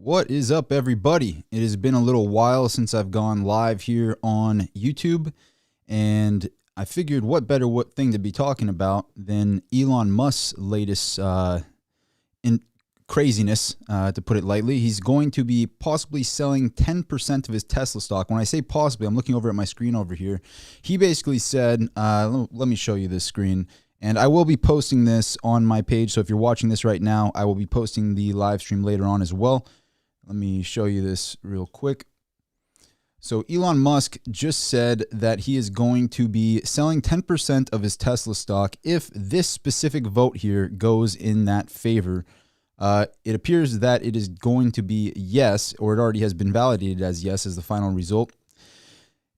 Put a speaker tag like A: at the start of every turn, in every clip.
A: What is up, everybody? It has been a little while since I've gone live here on YouTube, and I figured what better thing to be talking about than Elon Musk's latest in craziness, to put it lightly. He's going to be possibly selling 10% of his Tesla stock. When I say possibly, I'm looking over at my screen over here. He basically said, let me show you this screen. And I will be posting this on my page. So if you're watching this right now, I will be posting the live stream later on as well. Let me show you this real quick. So Elon Musk just said that he is going to be selling 10% of his Tesla stock if this specific vote here goes in that favor. It appears that it is going to be yes, or it already has been validated as yes as the final result.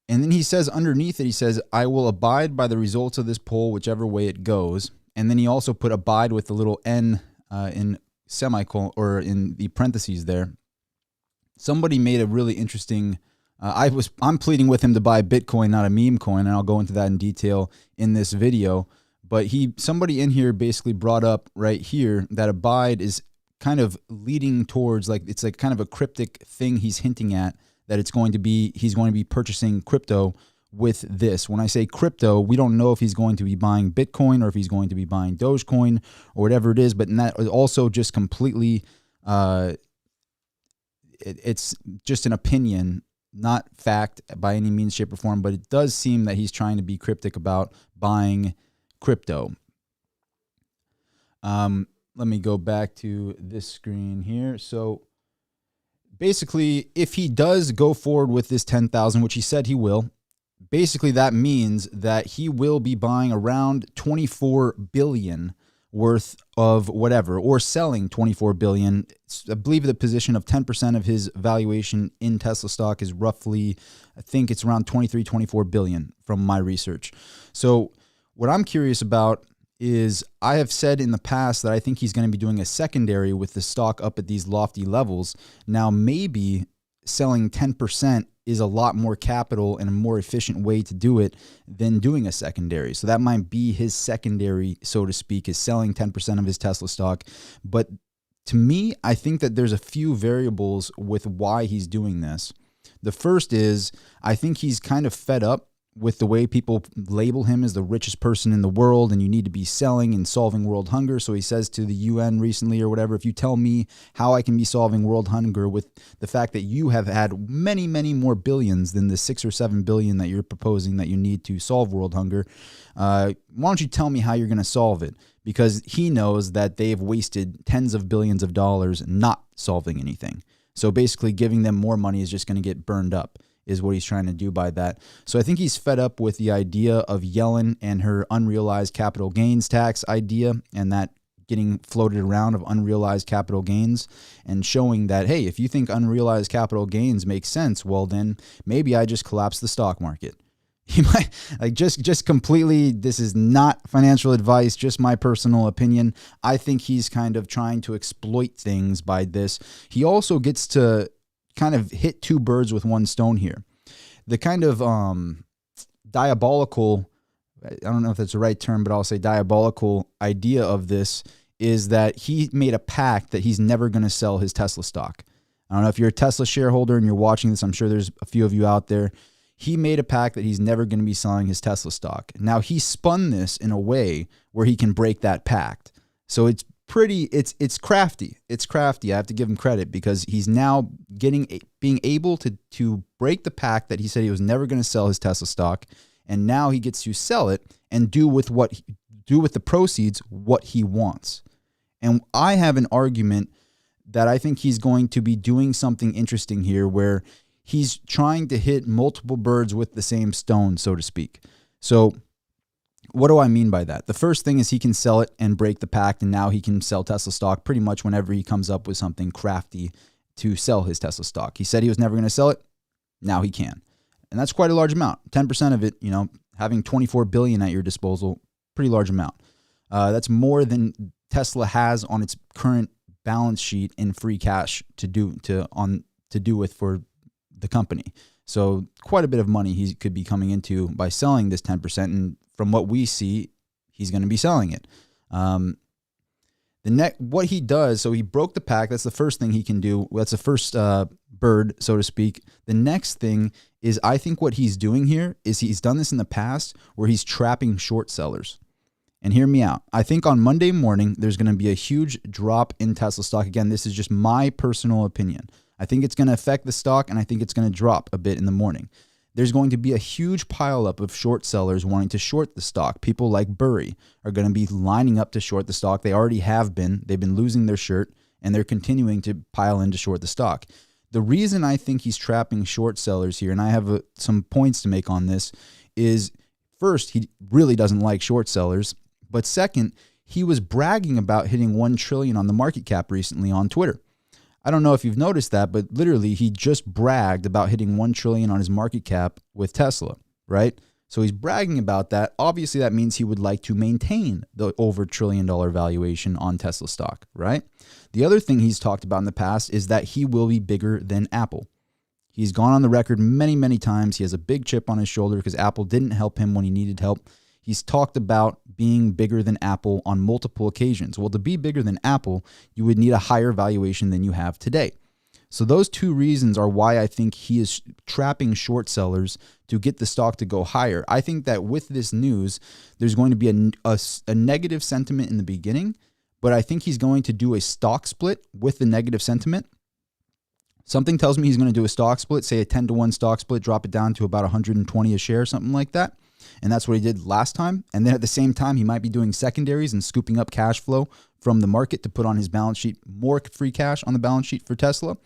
A: And then he says underneath it, he says, I will abide by the results of this poll, whichever way it goes. And then he also put abide with the little N in semicolon or in the parentheses there. Somebody made a really interesting, I'm pleading with him to buy Bitcoin, not a meme coin. And I'll go into that in detail in this video. But somebody in here basically brought up right here that abide is kind of leading towards, like, it's like kind of a cryptic thing he's hinting at, that he's going to be purchasing crypto with this. When I say crypto, we don't know if he's going to be buying Bitcoin or if he's going to be buying Dogecoin or whatever it is, but that is also just completely, it's just an opinion, not fact by any means, shape, or form, but it does seem that he's trying to be cryptic about buying crypto. Let me go back to this screen here. So basically, if he does go forward with this 10,000, which he said he will, basically that means that he will be buying around 24 billion worth of whatever, or selling 24 billion. I believe the position of 10% of his valuation in Tesla stock is roughly, I think it's around 23, 24 billion from my research. So what I'm curious about is, I have said in the past that I think he's going to be doing a secondary with the stock up at these lofty levels. Now, maybe selling 10% is a lot more capital and a more efficient way to do it than doing a secondary. So that might be his secondary, so to speak, is selling 10% of his Tesla stock. But to me, I think that there's a few variables with why he's doing this. The first is, I think he's kind of fed up with the way people label him as the richest person in the world, and you need to be selling and solving world hunger. So he says to the UN recently or whatever, if you tell me how I can be solving world hunger with the fact that you have had many, many more billions than the 6 or 7 billion that you're proposing that you need to solve world hunger, why don't you tell me how you're going to solve it? Because he knows that they have wasted tens of billions of dollars not solving anything. So basically giving them more money is just going to get burned up, is what he's trying to do by that. So I think he's fed up with the idea of Yellen and her unrealized capital gains tax idea, and that getting floated around of unrealized capital gains, and showing that, hey, if you think unrealized capital gains make sense, well, then maybe I just collapse the stock market. He might, like, just completely, this is not financial advice, just my personal opinion. I think he's kind of trying to exploit things by this. He also gets to kind of hit two birds with one stone here. The kind of diabolical, I don't know if that's the right term, but I'll say diabolical idea of this is that he made a pact that he's never going to sell his Tesla stock. I don't know if you're a Tesla shareholder and you're watching this, I'm sure there's a few of you out there. He made a pact that he's never going to be selling his Tesla stock. Now, he spun this in a way where he can break that pact. So it's crafty. It's crafty. I have to give him credit, because he's now being able to break the pact that he said he was never going to sell his Tesla stock, and now he gets to sell it and do with the proceeds what he wants. And I have an argument that I think he's going to be doing something interesting here, where he's trying to hit multiple birds with the same stone, so to speak. So what do I mean by that? The first thing is he can sell it and break the pact, and now he can sell Tesla stock pretty much whenever he comes up with something crafty to sell his Tesla stock. He said he was never going to sell it. Now he can. And that's quite a large amount. 10% of it, having 24 billion at your disposal, pretty large amount. That's more than Tesla has on its current balance sheet in free cash to do with for the company. So quite a bit of money he could be coming into by selling this 10%. And from what we see, he's going to be selling it. What he does, so he broke the pack. That's the first thing he can do. That's the first bird, so to speak. The next thing is, I think what he's doing here is he's done this in the past where he's trapping short sellers. And hear me out. I think on Monday morning, there's going to be a huge drop in Tesla stock. Again, this is just my personal opinion. I think it's going to affect the stock, and I think it's going to drop a bit in the morning. There's going to be a huge pileup of short sellers wanting to short the stock. People like Burry are going to be lining up to short the stock. They already have been. They've been losing their shirt, and they're continuing to pile in to short the stock. The reason I think he's trapping short sellers here, and I have some points to make on this, is first, he really doesn't like short sellers. But second, he was bragging about hitting 1 trillion on the market cap recently on Twitter. I don't know if you've noticed that, but literally he just bragged about hitting 1 trillion on his market cap with Tesla, right? So he's bragging about that. Obviously, that means he would like to maintain the over $1 trillion valuation on Tesla stock, right? The other thing he's talked about in the past is that he will be bigger than Apple. He's gone on the record many, many times. He has a big chip on his shoulder because Apple didn't help him when he needed help. He's talked about being bigger than Apple on multiple occasions. Well, to be bigger than Apple, you would need a higher valuation than you have today. So those two reasons are why I think he is trapping short sellers to get the stock to go higher. I think that with this news, there's going to be a negative sentiment in the beginning, but I think he's going to do a stock split with the negative sentiment. Something tells me he's going to do a stock split, say a 10-to-1 stock split, drop it down to about 120 a share, something like that. And that's what he did last time. And then at the same time, he might be doing secondaries and scooping up cash flow from the market to put on his balance sheet, more free cash on the balance sheet for Tesla.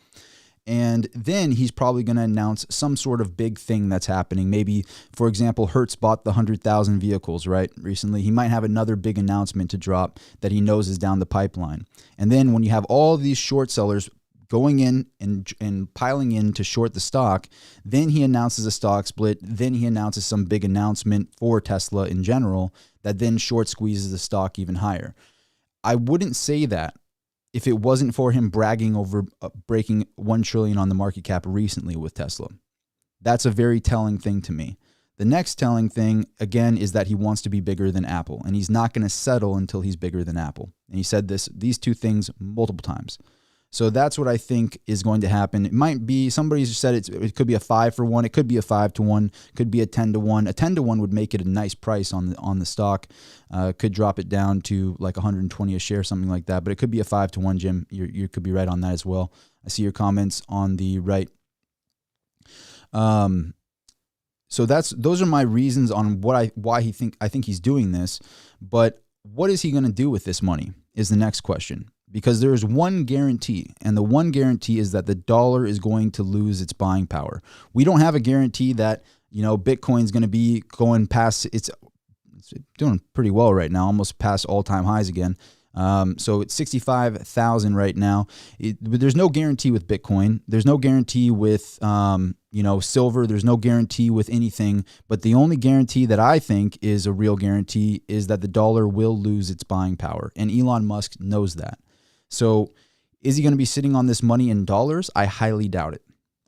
A: And then he's probably going to announce some sort of big thing that's happening. Maybe, for example, Hertz bought the 100,000 vehicles, right? Recently, he might have another big announcement to drop that he knows is down the pipeline. And then when you have all these short sellers going in and piling in to short the stock, then he announces a stock split, then he announces some big announcement for Tesla in general that then short squeezes the stock even higher. I wouldn't say that if it wasn't for him bragging over breaking 1 trillion on the market cap recently with Tesla. That's a very telling thing to me. The next telling thing, again, is that he wants to be bigger than Apple, and he's not going to settle until he's bigger than Apple. And he said these two things multiple times. So that's what I think is going to happen. It might be, somebody's said it could be a 5-for-1. It could be a 5-to-1. Could be a 10-to-1. A 10-to-1 would make it a nice price on the stock. Could drop it down to like 120 a share, something like that. But it could be a 5-to-1, Jim. You could be right on that as well. I see your comments on the right. So those are my reasons on why I think he's doing this. But what is he going to do with this money is the next question. Because there is one guarantee, and the one guarantee is that the dollar is going to lose its buying power. We don't have a guarantee that, Bitcoin's going to be going past, it's doing pretty well right now, almost past all-time highs again. So it's 65,000 right now. There's no guarantee with Bitcoin. There's no guarantee with, silver. There's no guarantee with anything. But the only guarantee that I think is a real guarantee is that the dollar will lose its buying power. And Elon Musk knows that. So is he going to be sitting on this money in dollars? I highly doubt it.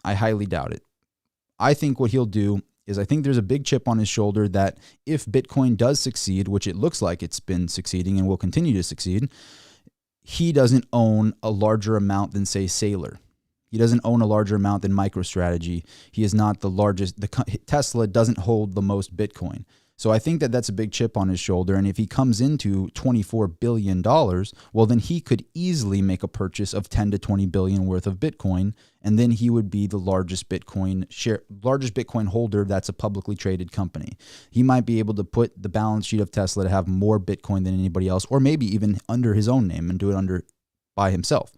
A: I think what he'll do is I think there's a big chip on his shoulder that if Bitcoin does succeed, which it looks like it's been succeeding and will continue to succeed, he doesn't own a larger amount than, say, Saylor. He doesn't own a larger amount than MicroStrategy. He is not the largest. Tesla doesn't hold the most Bitcoin. So I think that that's a big chip on his shoulder. And if he comes into $24 billion, well, then he could easily make a purchase of 10 to 20 billion worth of Bitcoin. And then he would be the largest Bitcoin holder that's a publicly traded company. He might be able to put the balance sheet of Tesla to have more Bitcoin than anybody else, or maybe even under his own name and do it by himself.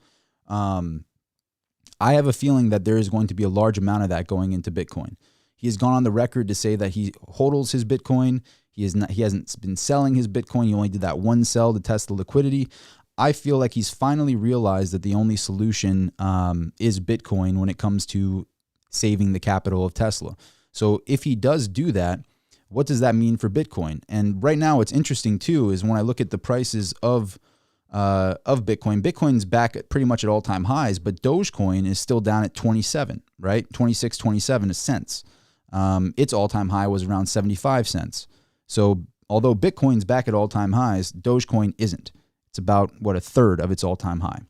A: I have a feeling that there is going to be a large amount of that going into Bitcoin. He has gone on the record to say that he hodls his Bitcoin. He hasn't been selling his Bitcoin. He only did that one sell to test the liquidity. I feel like he's finally realized that the only solution is Bitcoin when it comes to saving the capital of Tesla. So if he does do that, what does that mean for Bitcoin? And right now, what's interesting too is when I look at the prices of Bitcoin. Bitcoin's back at pretty much at all-time highs, but Dogecoin is still down at 27, right? 26, 27 cents. Its all-time high was around 75 cents. So although Bitcoin's back at all-time highs, Dogecoin isn't. about, what, a third of its all-time high.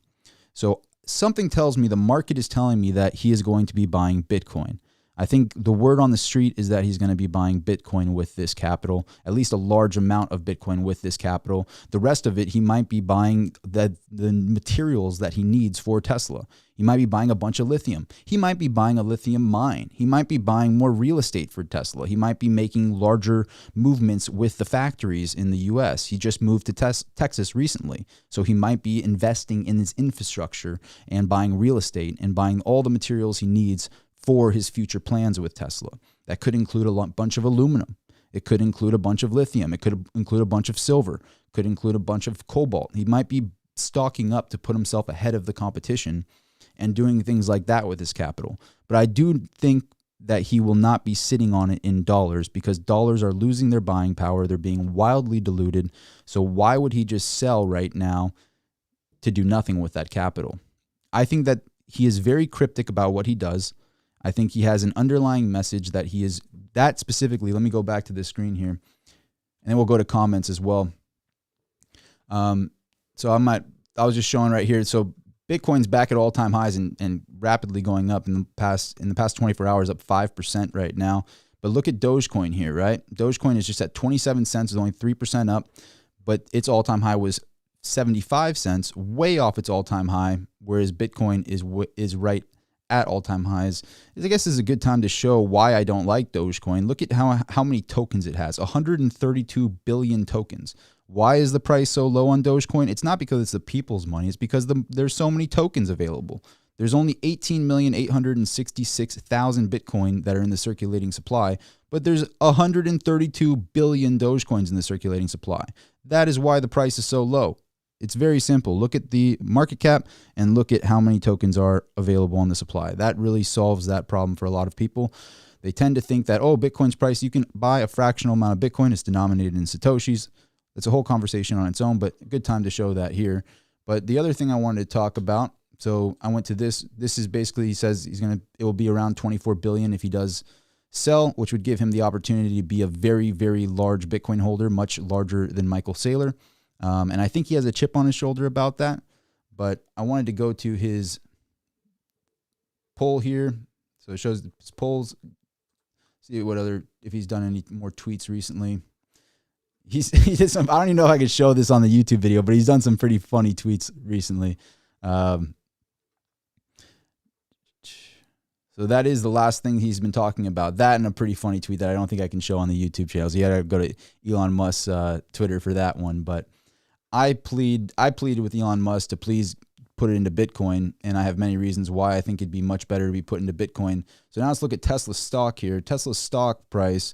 A: So something tells me the market is telling me that he is going to be buying Bitcoin. I think the word on the street is that he's going to be buying Bitcoin with this capital, at least a large amount of Bitcoin with this capital. The rest of it, he might be buying the materials that he needs for Tesla. He might be buying a bunch of lithium. He might be buying a lithium mine. He might be buying more real estate for Tesla. He might be making larger movements with the factories in the US. He just moved to Texas recently. So he might be investing in his infrastructure and buying real estate and buying all the materials he needs for his future plans with Tesla. That could include a bunch of aluminum. It could include a bunch of lithium. It could include a bunch of silver. It could include a bunch of cobalt. He might be stocking up to put himself ahead of the competition and doing things like that with his capital. But I do think that he will not be sitting on it in dollars, because dollars are losing their buying power. They're being wildly diluted. So why would he just sell right now to do nothing with that capital? I think that he is very cryptic about what he does. I think he has an underlying message that he is, that specifically, let me go back to this screen here, and then we'll go to comments as well. So I was just showing right here. So Bitcoin's back at all-time highs and rapidly going up in the past 24 hours, up 5% right now. But look at Dogecoin here, right? Dogecoin is just at 27 cents, is only 3% up, but its all-time high was 75 cents, way off its all-time high, whereas Bitcoin is right at all-time highs. I guess this is a good time to show why I don't like Dogecoin. Look at how many tokens it has, 132 billion tokens. Why is the price so low on Dogecoin? It's not because it's the people's money. It's because there's so many tokens available. There's only 18,866,000 Bitcoin that are in the circulating supply, but there's 132 billion Dogecoins in the circulating supply. That is why the price is so low. It's very simple. Look at the market cap and look at how many tokens are available on the supply. That really solves that problem for a lot of people. They tend to think that, oh, Bitcoin's price, you can buy a fractional amount of Bitcoin. It's denominated in Satoshis. That's a whole conversation on its own, but a good time to show that here. But the other thing I wanted to talk about, so I went to this. This is basically, he says it will be around 24 billion if he does sell, which would give him the opportunity to be a very, very large Bitcoin holder, much larger than Michael Saylor. And I think he has a chip on his shoulder about that. But I wanted to go to his poll here. So it shows his polls. See if he's done any more tweets recently. He did some, I don't even know if I could show this on the YouTube video, but he's done some pretty funny tweets recently. So that is the last thing he's been talking about. That and a pretty funny tweet that I don't think I can show on the YouTube channel. So you got to go to Elon Musk's Twitter for that one. But I pleaded with Elon Musk to please put it into Bitcoin, and I have many reasons why I think it'd be much better to be put into Bitcoin. So now let's look at Tesla's stock here. Tesla's stock price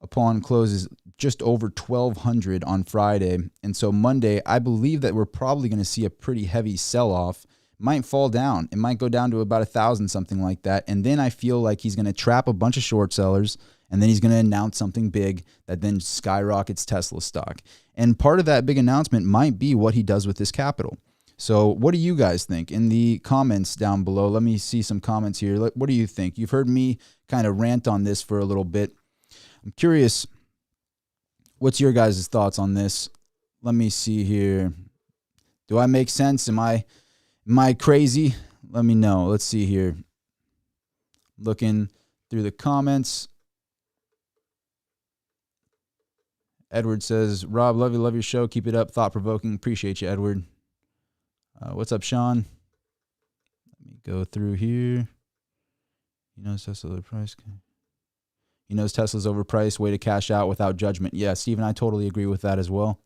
A: upon close is just over 1,200 on Friday. And so Monday, I believe that we're probably going to see a pretty heavy sell-off. It might fall down. It might go down to about 1,000, something like that. And then I feel like he's going to trap a bunch of short sellers, and then he's going to announce something big that then skyrockets Tesla stock. And part of that big announcement might be what he does with this capital. So what do you guys think? In the comments down below, let me see some comments here. What do you think? You've heard me kind of rant on this for a little bit. I'm curious, what's your guys' thoughts on this? Let me see here. Do I make sense? Am I crazy? Let me know. Let's see here. Looking through the comments. Edward says, Rob, love your show. Keep it up. Thought-provoking. Appreciate you, Edward. What's up, Sean? Let me go through here. He knows Tesla's overpriced. He knows Tesla's overpriced. Way to cash out without judgment. Yeah, Stephen, I totally agree with that as well.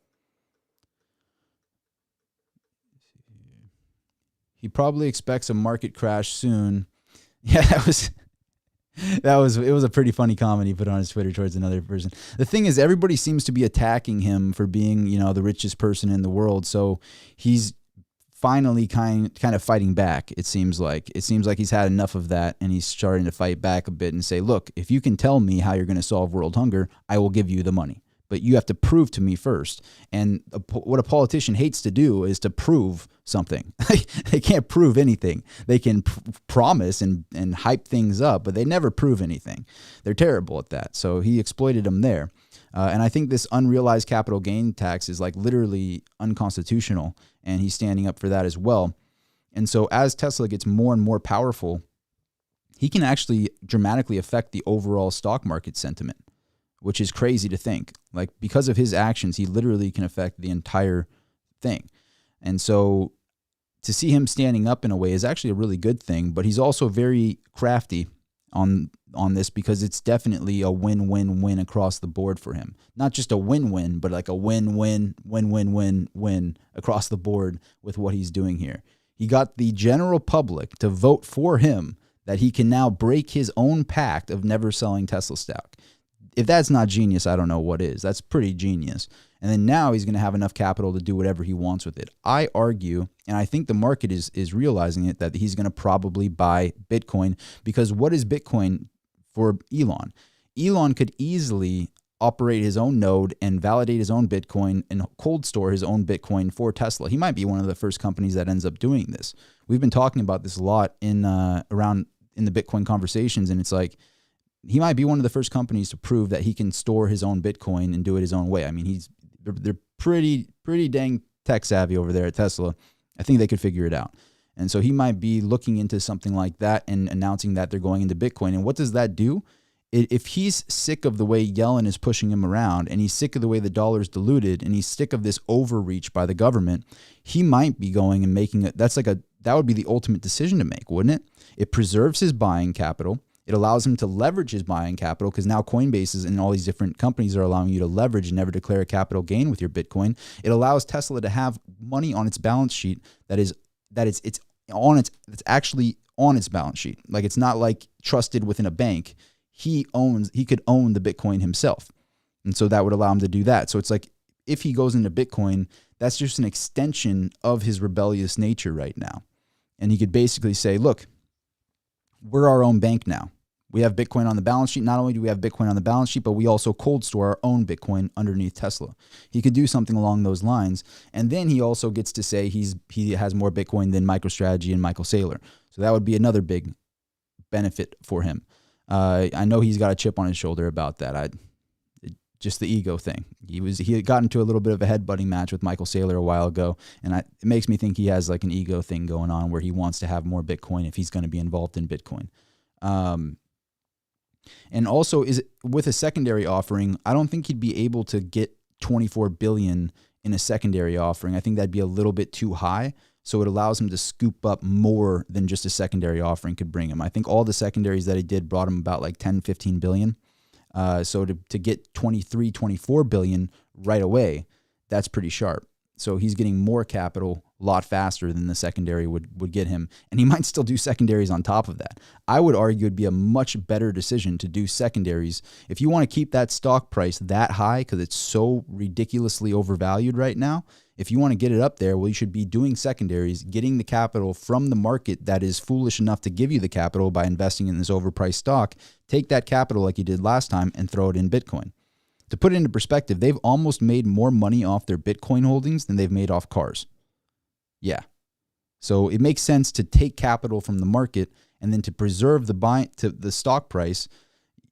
A: He probably expects a market crash soon. Yeah, it was a pretty funny comment he put on his Twitter towards another person. The thing is, everybody seems to be attacking him for being, the richest person in the world. So he's finally kind of fighting back. It seems like he's had enough of that, and he's starting to fight back a bit and say, look, if you can tell me how you're going to solve world hunger, I will give you the money. but you have to prove to me first. And what a politician hates to do is to prove something. They can't prove anything. They can promise and hype things up, but they never prove anything. They're terrible at that. So he exploited them there. And I think this unrealized capital gain tax is like literally unconstitutional, and he's standing up for that as well. And so as Tesla gets more and more powerful, he can actually dramatically affect the overall stock market sentiment, which is crazy to think. Like, because of his actions, he literally can affect the entire thing. And so to see him standing up in a way is actually a really good thing, but he's also very crafty on this, because it's definitely a win-win-win across the board for him. Not just a win-win, but like a win-win-win-win-win across the board with what he's doing here. He got the general public to vote for him, that he can now break his own pact of never selling Tesla stock. If that's not genius, I don't know what is. That's pretty genius. And then now he's going to have enough capital to do whatever he wants with it. I argue, and I think the market is realizing it, that he's going to probably buy Bitcoin, because what is Bitcoin for Elon? Elon could easily operate his own node and validate his own Bitcoin and cold store his own Bitcoin for Tesla. He might be one of the first companies that ends up doing this. We've been talking about this a lot in the Bitcoin conversations, and it's like, he might be one of the first companies to prove that he can store his own Bitcoin and do it his own way. I mean, they're pretty dang tech savvy over there at Tesla. I think they could figure it out. And so he might be looking into something like that and announcing that they're going into Bitcoin. And what does that do? If he's sick of the way Yellen is pushing him around, and he's sick of the way the dollar's diluted, and he's sick of this overreach by the government, he might be going and making it. That would be the ultimate decision to make, wouldn't it? It preserves his buying capital. It allows him to leverage his buying capital, because now Coinbase and all these different companies are allowing you to leverage and never declare a capital gain with your Bitcoin. It allows Tesla to have money on its balance sheet it's actually on its balance sheet. Like, it's not like trusted within a bank. He could own the Bitcoin himself. And so that would allow him to do that. So it's like, if he goes into Bitcoin, that's just an extension of his rebellious nature right now. And he could basically say, look, we're our own bank now. We have Bitcoin on the balance sheet. Not only do we have Bitcoin on the balance sheet, but we also cold store our own Bitcoin underneath Tesla. He could do something along those lines. And then he also gets to say he has more Bitcoin than MicroStrategy and Michael Saylor. So that would be another big benefit for him. I know he's got a chip on his shoulder about that. Just the ego thing. He had gotten into a little bit of a headbutting match with Michael Saylor a while ago, and it makes me think he has like an ego thing going on where he wants to have more Bitcoin if he's going to be involved in Bitcoin. And also, with a secondary offering, I don't think he'd be able to get 24 billion in a secondary offering. I think that'd be a little bit too high. So it allows him to scoop up more than just a secondary offering could bring him. I think all the secondaries that he did brought him about like 10, 15 billion. So to get 23, 24 billion right away, that's pretty sharp. So he's getting more capital a lot faster than the secondary would get him. And he might still do secondaries on top of that. I would argue it'd be a much better decision to do secondaries. If you want to keep that stock price that high, because it's so ridiculously overvalued right now, if you want to get it up there, well, you should be doing secondaries, getting the capital from the market that is foolish enough to give you the capital by investing in this overpriced stock. Take that capital like you did last time and throw it in Bitcoin. To put it into perspective, they've almost made more money off their Bitcoin holdings than they've made off cars. Yeah. So it makes sense to take capital from the market, and then to preserve the stock price,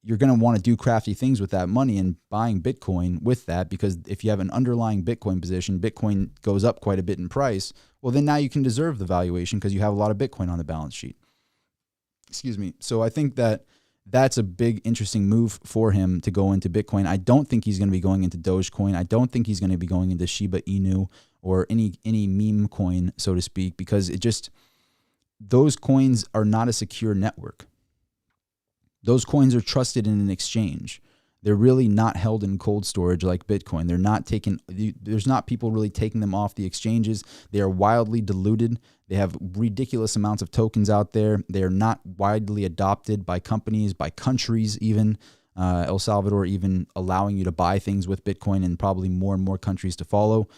A: you're going to want to do crafty things with that money and buying Bitcoin with that, because if you have an underlying Bitcoin position, Bitcoin goes up quite a bit in price, well, then now you can deserve the valuation because you have a lot of Bitcoin on the balance sheet. Excuse me. So I think that's a big, interesting move for him to go into Bitcoin. I don't think he's going to be going into Dogecoin. I don't think he's going to be going into Shiba Inu or any meme coin, so to speak, because those coins are not a secure network. Those coins are trusted in an exchange. They're really not held in cold storage like Bitcoin. There's not people really taking them off the exchanges. They are wildly diluted. They have ridiculous amounts of tokens out there. They are not widely adopted by companies, by countries even. El Salvador even allowing you to buy things with Bitcoin, and probably more and more countries to follow.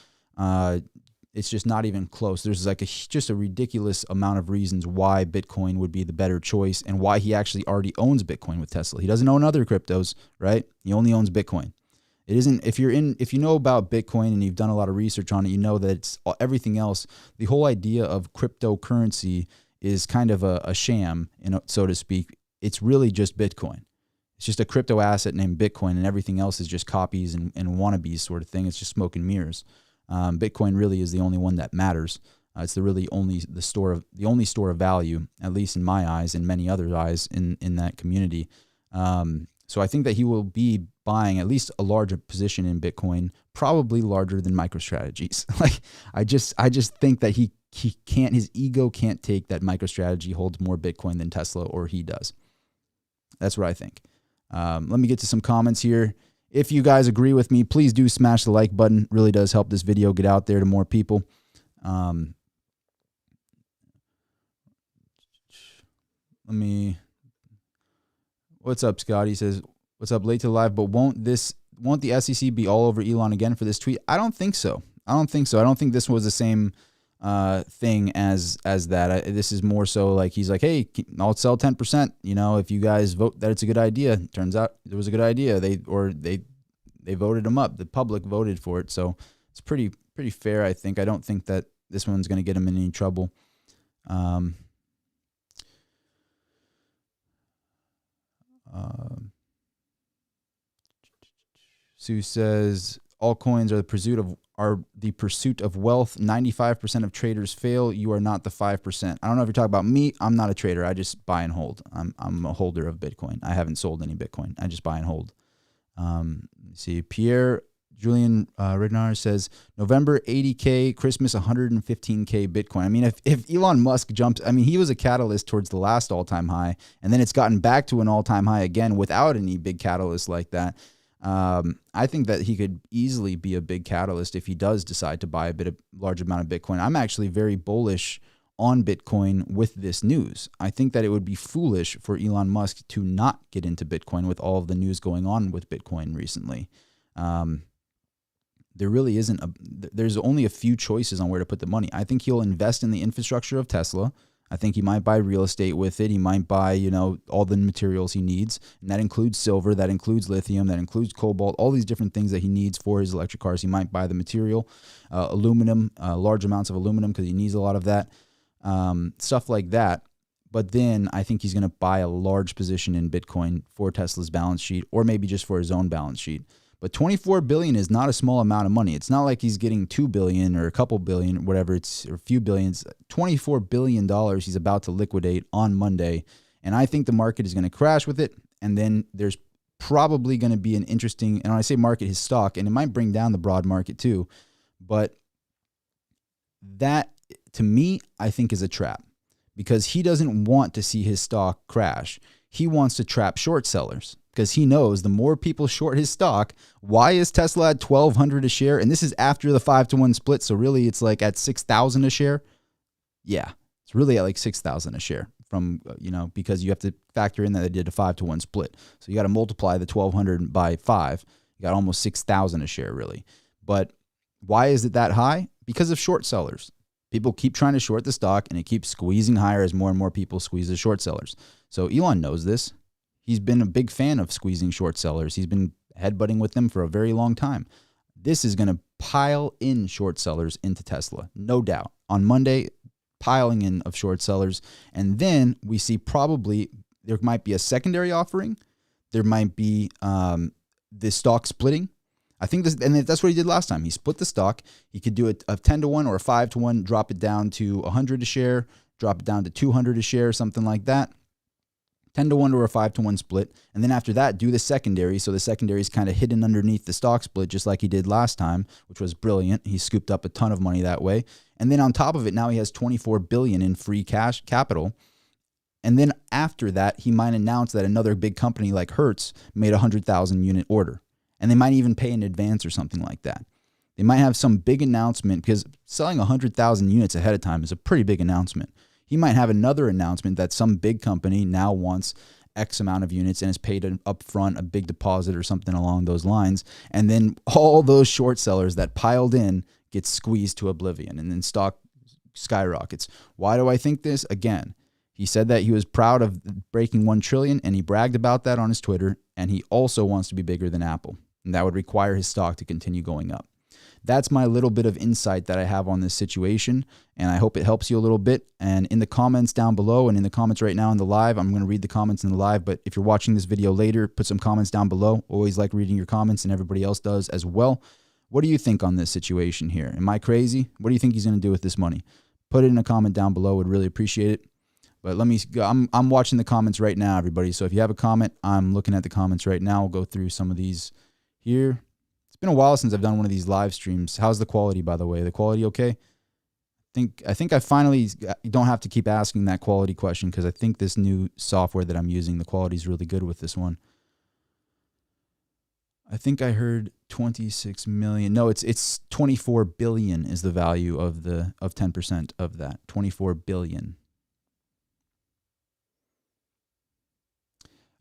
A: It's just not even close. There's like just a ridiculous amount of reasons why Bitcoin would be the better choice, and why he actually already owns Bitcoin with Tesla. He doesn't own other cryptos, right? He only owns Bitcoin. It isn't, if you know about Bitcoin and you've done a lot of research on it, you know that it's everything else. The whole idea of cryptocurrency is kind of a sham, so to speak. It's really just Bitcoin. It's just a crypto asset named Bitcoin, and everything else is just copies and wannabes sort of thing. It's just smoke and mirrors. Bitcoin really is the only one that matters. It's the only store of value, at least in my eyes and many others' eyes in that community. So I think that he will be buying at least a larger position in Bitcoin, probably larger than MicroStrategy's. Like I just think that he can't, his ego can't take that MicroStrategy holds more Bitcoin than Tesla, or he does. That's what I think. Let me get to some comments here. If you guys agree with me, please do smash the like button. It really does help this video get out there to more people. What's up, Scott? He says, what's up, late to the live, but won't the SEC be all over Elon again for this tweet? I don't think so. I don't think this was the same thing as that. This is more so like he's like, hey, I'll sell 10%. If you guys vote that it's a good idea. Turns out it was a good idea. They voted him up. The public voted for it, so it's pretty fair, I think. I don't think that this one's going to get him in any trouble. Sue says altcoins are the pursuit of wealth. 95% of traders fail. You are not the 5%. I don't know if you're talking about me. I'm not a trader. I just buy and hold. I'm a holder of Bitcoin. I haven't sold any Bitcoin. I just buy and hold. Let's see, Pierre Julian Rignar says November 80K, Christmas 115K Bitcoin. I mean, if Elon Musk jumps, I mean, he was a catalyst towards the last all-time high, and then it's gotten back to an all-time high again without any big catalyst like that. I think that he could easily be a big catalyst if he does decide to buy a large amount of Bitcoin. I'm actually very bullish on Bitcoin with this news. I think that it would be foolish for Elon Musk to not get into Bitcoin with all of the news going on with Bitcoin recently. There really isn't there's only a few choices on where to put the money. I think he'll invest in the infrastructure of Tesla. I think he might buy real estate with it. He might buy, all the materials he needs. And that includes silver, that includes lithium, that includes cobalt, all these different things that he needs for his electric cars. He might buy the material, aluminum, large amounts of aluminum because he needs a lot of that, stuff like that. But then I think he's going to buy a large position in Bitcoin for Tesla's balance sheet, or maybe just for his own balance sheet. But $24 billion is not a small amount of money. It's not like he's getting $2 billion or a couple billion, whatever, or a few billions. $24 billion he's about to liquidate on Monday. And I think the market is going to crash with it. And then there's probably going to be an interesting, and when I say market, his stock, and it might bring down the broad market too. But that, to me, I think is a trap, because he doesn't want to see his stock crash. He wants to trap short sellers, because he knows the more people short his stock. Why is Tesla at $1,200 a share? And this is after the 5-to-1 split. So really it's like at $6,000 a share. Yeah, it's really at like $6,000 a share from, because you have to factor in that they did a 5-to-1 split. So you got to multiply the 1,200 by 5. You got almost 6,000 a share really. But why is it that high? Because of short sellers. People keep trying to short the stock, and it keeps squeezing higher as more and more people squeeze the short sellers. So Elon knows this. He's been a big fan of squeezing short sellers. He's been headbutting with them for a very long time. This is going to pile in short sellers into Tesla, no doubt. On Monday, piling in of short sellers. And then we see probably there might be a secondary offering. There might be the stock splitting. I think this, and that's what he did last time. He split the stock. He could do a 10-to-1 or a 5-to-1, drop it down to 100 a share, drop it down to 200 a share, something like that. 10-to-1 or a 5-to-1 split. And then after that, do the secondary. So the secondary is kind of hidden underneath the stock split, just like he did last time, which was brilliant. He scooped up a ton of money that way. And then on top of it, now he has $24 billion in free cash capital. And then after that, he might announce that another big company like Hertz made a 100,000 unit order. And they might even pay in advance or something like that. They might have some big announcement, because selling 100,000 units ahead of time is a pretty big announcement. He might have another announcement that some big company now wants X amount of units and is paid up front, a big deposit or something along those lines. And then all those short sellers that piled in get squeezed to oblivion, and then stock skyrockets. Why do I think this? Again, he said that he was proud of breaking 1 trillion, and he bragged about that on his Twitter, and he also wants to be bigger than Apple. And that would require his stock to continue going up. That's my little bit of insight that I have on this situation, and I hope it helps you a little bit. And in the comments down below and in the comments right now in the live, I'm going to read the comments in the live, but if you're watching this video later, put some comments down below. Always like reading your comments, and everybody else does as well. What do you think on this situation here? Am I crazy? What do you think he's going to do with this money? Put it in a comment down below. Would really appreciate it. But let me go. I'm watching the comments right now, everybody. So if you have a comment, I'm looking at the comments right now. We'll go through some of these here. Been a while since I've done one of these live streams. How's the quality, by the way? The quality okay? I think I finally don't have to keep asking that quality question, because I think this new software that I'm using, the quality is really good with this one. I think I heard 26 million. No, it's 24 billion is the value of 10% of that. 24 billion.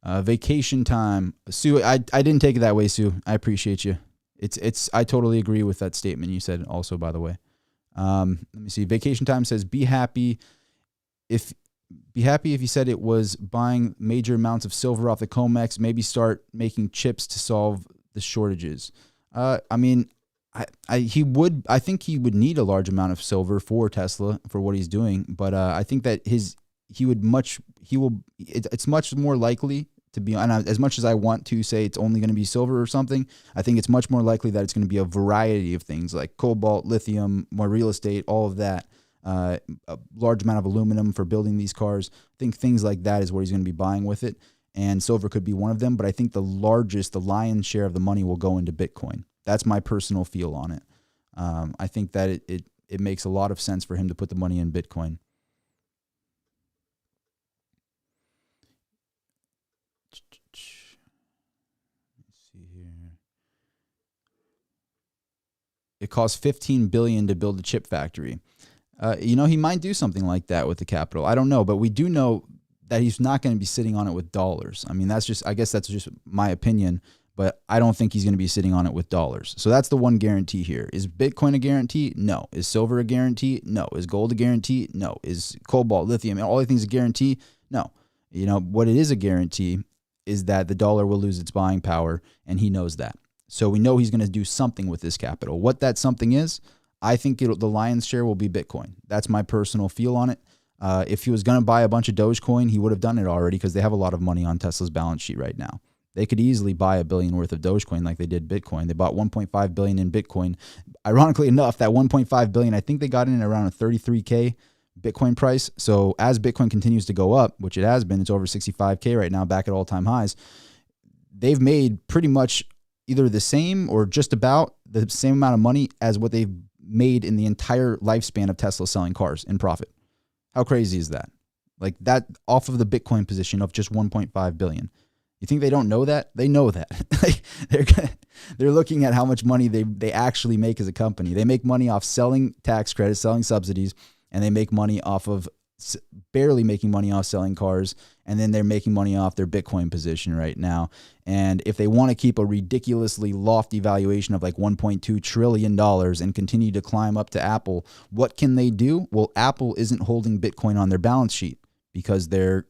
A: Vacation time. Sue, I didn't take it that way, Sue. I appreciate you. I totally agree with that statement you said also, by the way. Let me see. Vacation time says, be happy if you said it was buying major amounts of silver off the COMEX, maybe start making chips to solve the shortages. I mean, I think he would need a large amount of silver for Tesla for what he's doing, but I think that it's much more likely to be, and as much as I want to say it's only going to be silver or something, I think it's much more likely that it's going to be a variety of things like cobalt, lithium, more real estate, all of that, a large amount of aluminum for building these cars. I think things like that is what he's going to be buying with it, and silver could be one of them, but I think the lion's share of the money will go into Bitcoin. That's my personal feel on it. I think that it makes a lot of sense for him to put the money in Bitcoin. It costs $15 billion to build a chip factory. He might do something like that with the capital. I don't know, but we do know that he's not going to be sitting on it with dollars. I mean, I guess that's just my opinion, but I don't think he's going to be sitting on it with dollars. So that's the one guarantee here. Is Bitcoin a guarantee? No. Is silver a guarantee? No. Is gold a guarantee? No. Is cobalt, lithium, and all the things a guarantee? No. What it is a guarantee is that the dollar will lose its buying power, and he knows that. So we know he's going to do something with this capital. What that something is, I think the lion's share will be Bitcoin. That's my personal feel on it. If he was going to buy a bunch of Dogecoin, he would have done it already, because they have a lot of money on Tesla's balance sheet right now. They could easily buy $1 billion worth of Dogecoin like they did Bitcoin. They bought $1.5 billion in Bitcoin. Ironically enough, that $1.5 billion, I think they got in around a 33K Bitcoin price. So as Bitcoin continues to go up, which it has been, it's over 65K right now, back at all-time highs. They've made pretty much either the same or just about the same amount of money as what they've made in the entire lifespan of Tesla selling cars in profit. How crazy is that? Like that off of the Bitcoin position of just 1.5 billion. You think they don't know that? They know that. They're looking at how much money they actually make as a company. They make money off selling tax credits, selling subsidies, and they make money off of barely making money off selling cars, and then they're making money off their Bitcoin position right now. And if they want to keep a ridiculously lofty valuation of like $1.2 trillion and continue to climb up to Apple, what can they do? Well, Apple isn't holding Bitcoin on their balance sheet because they're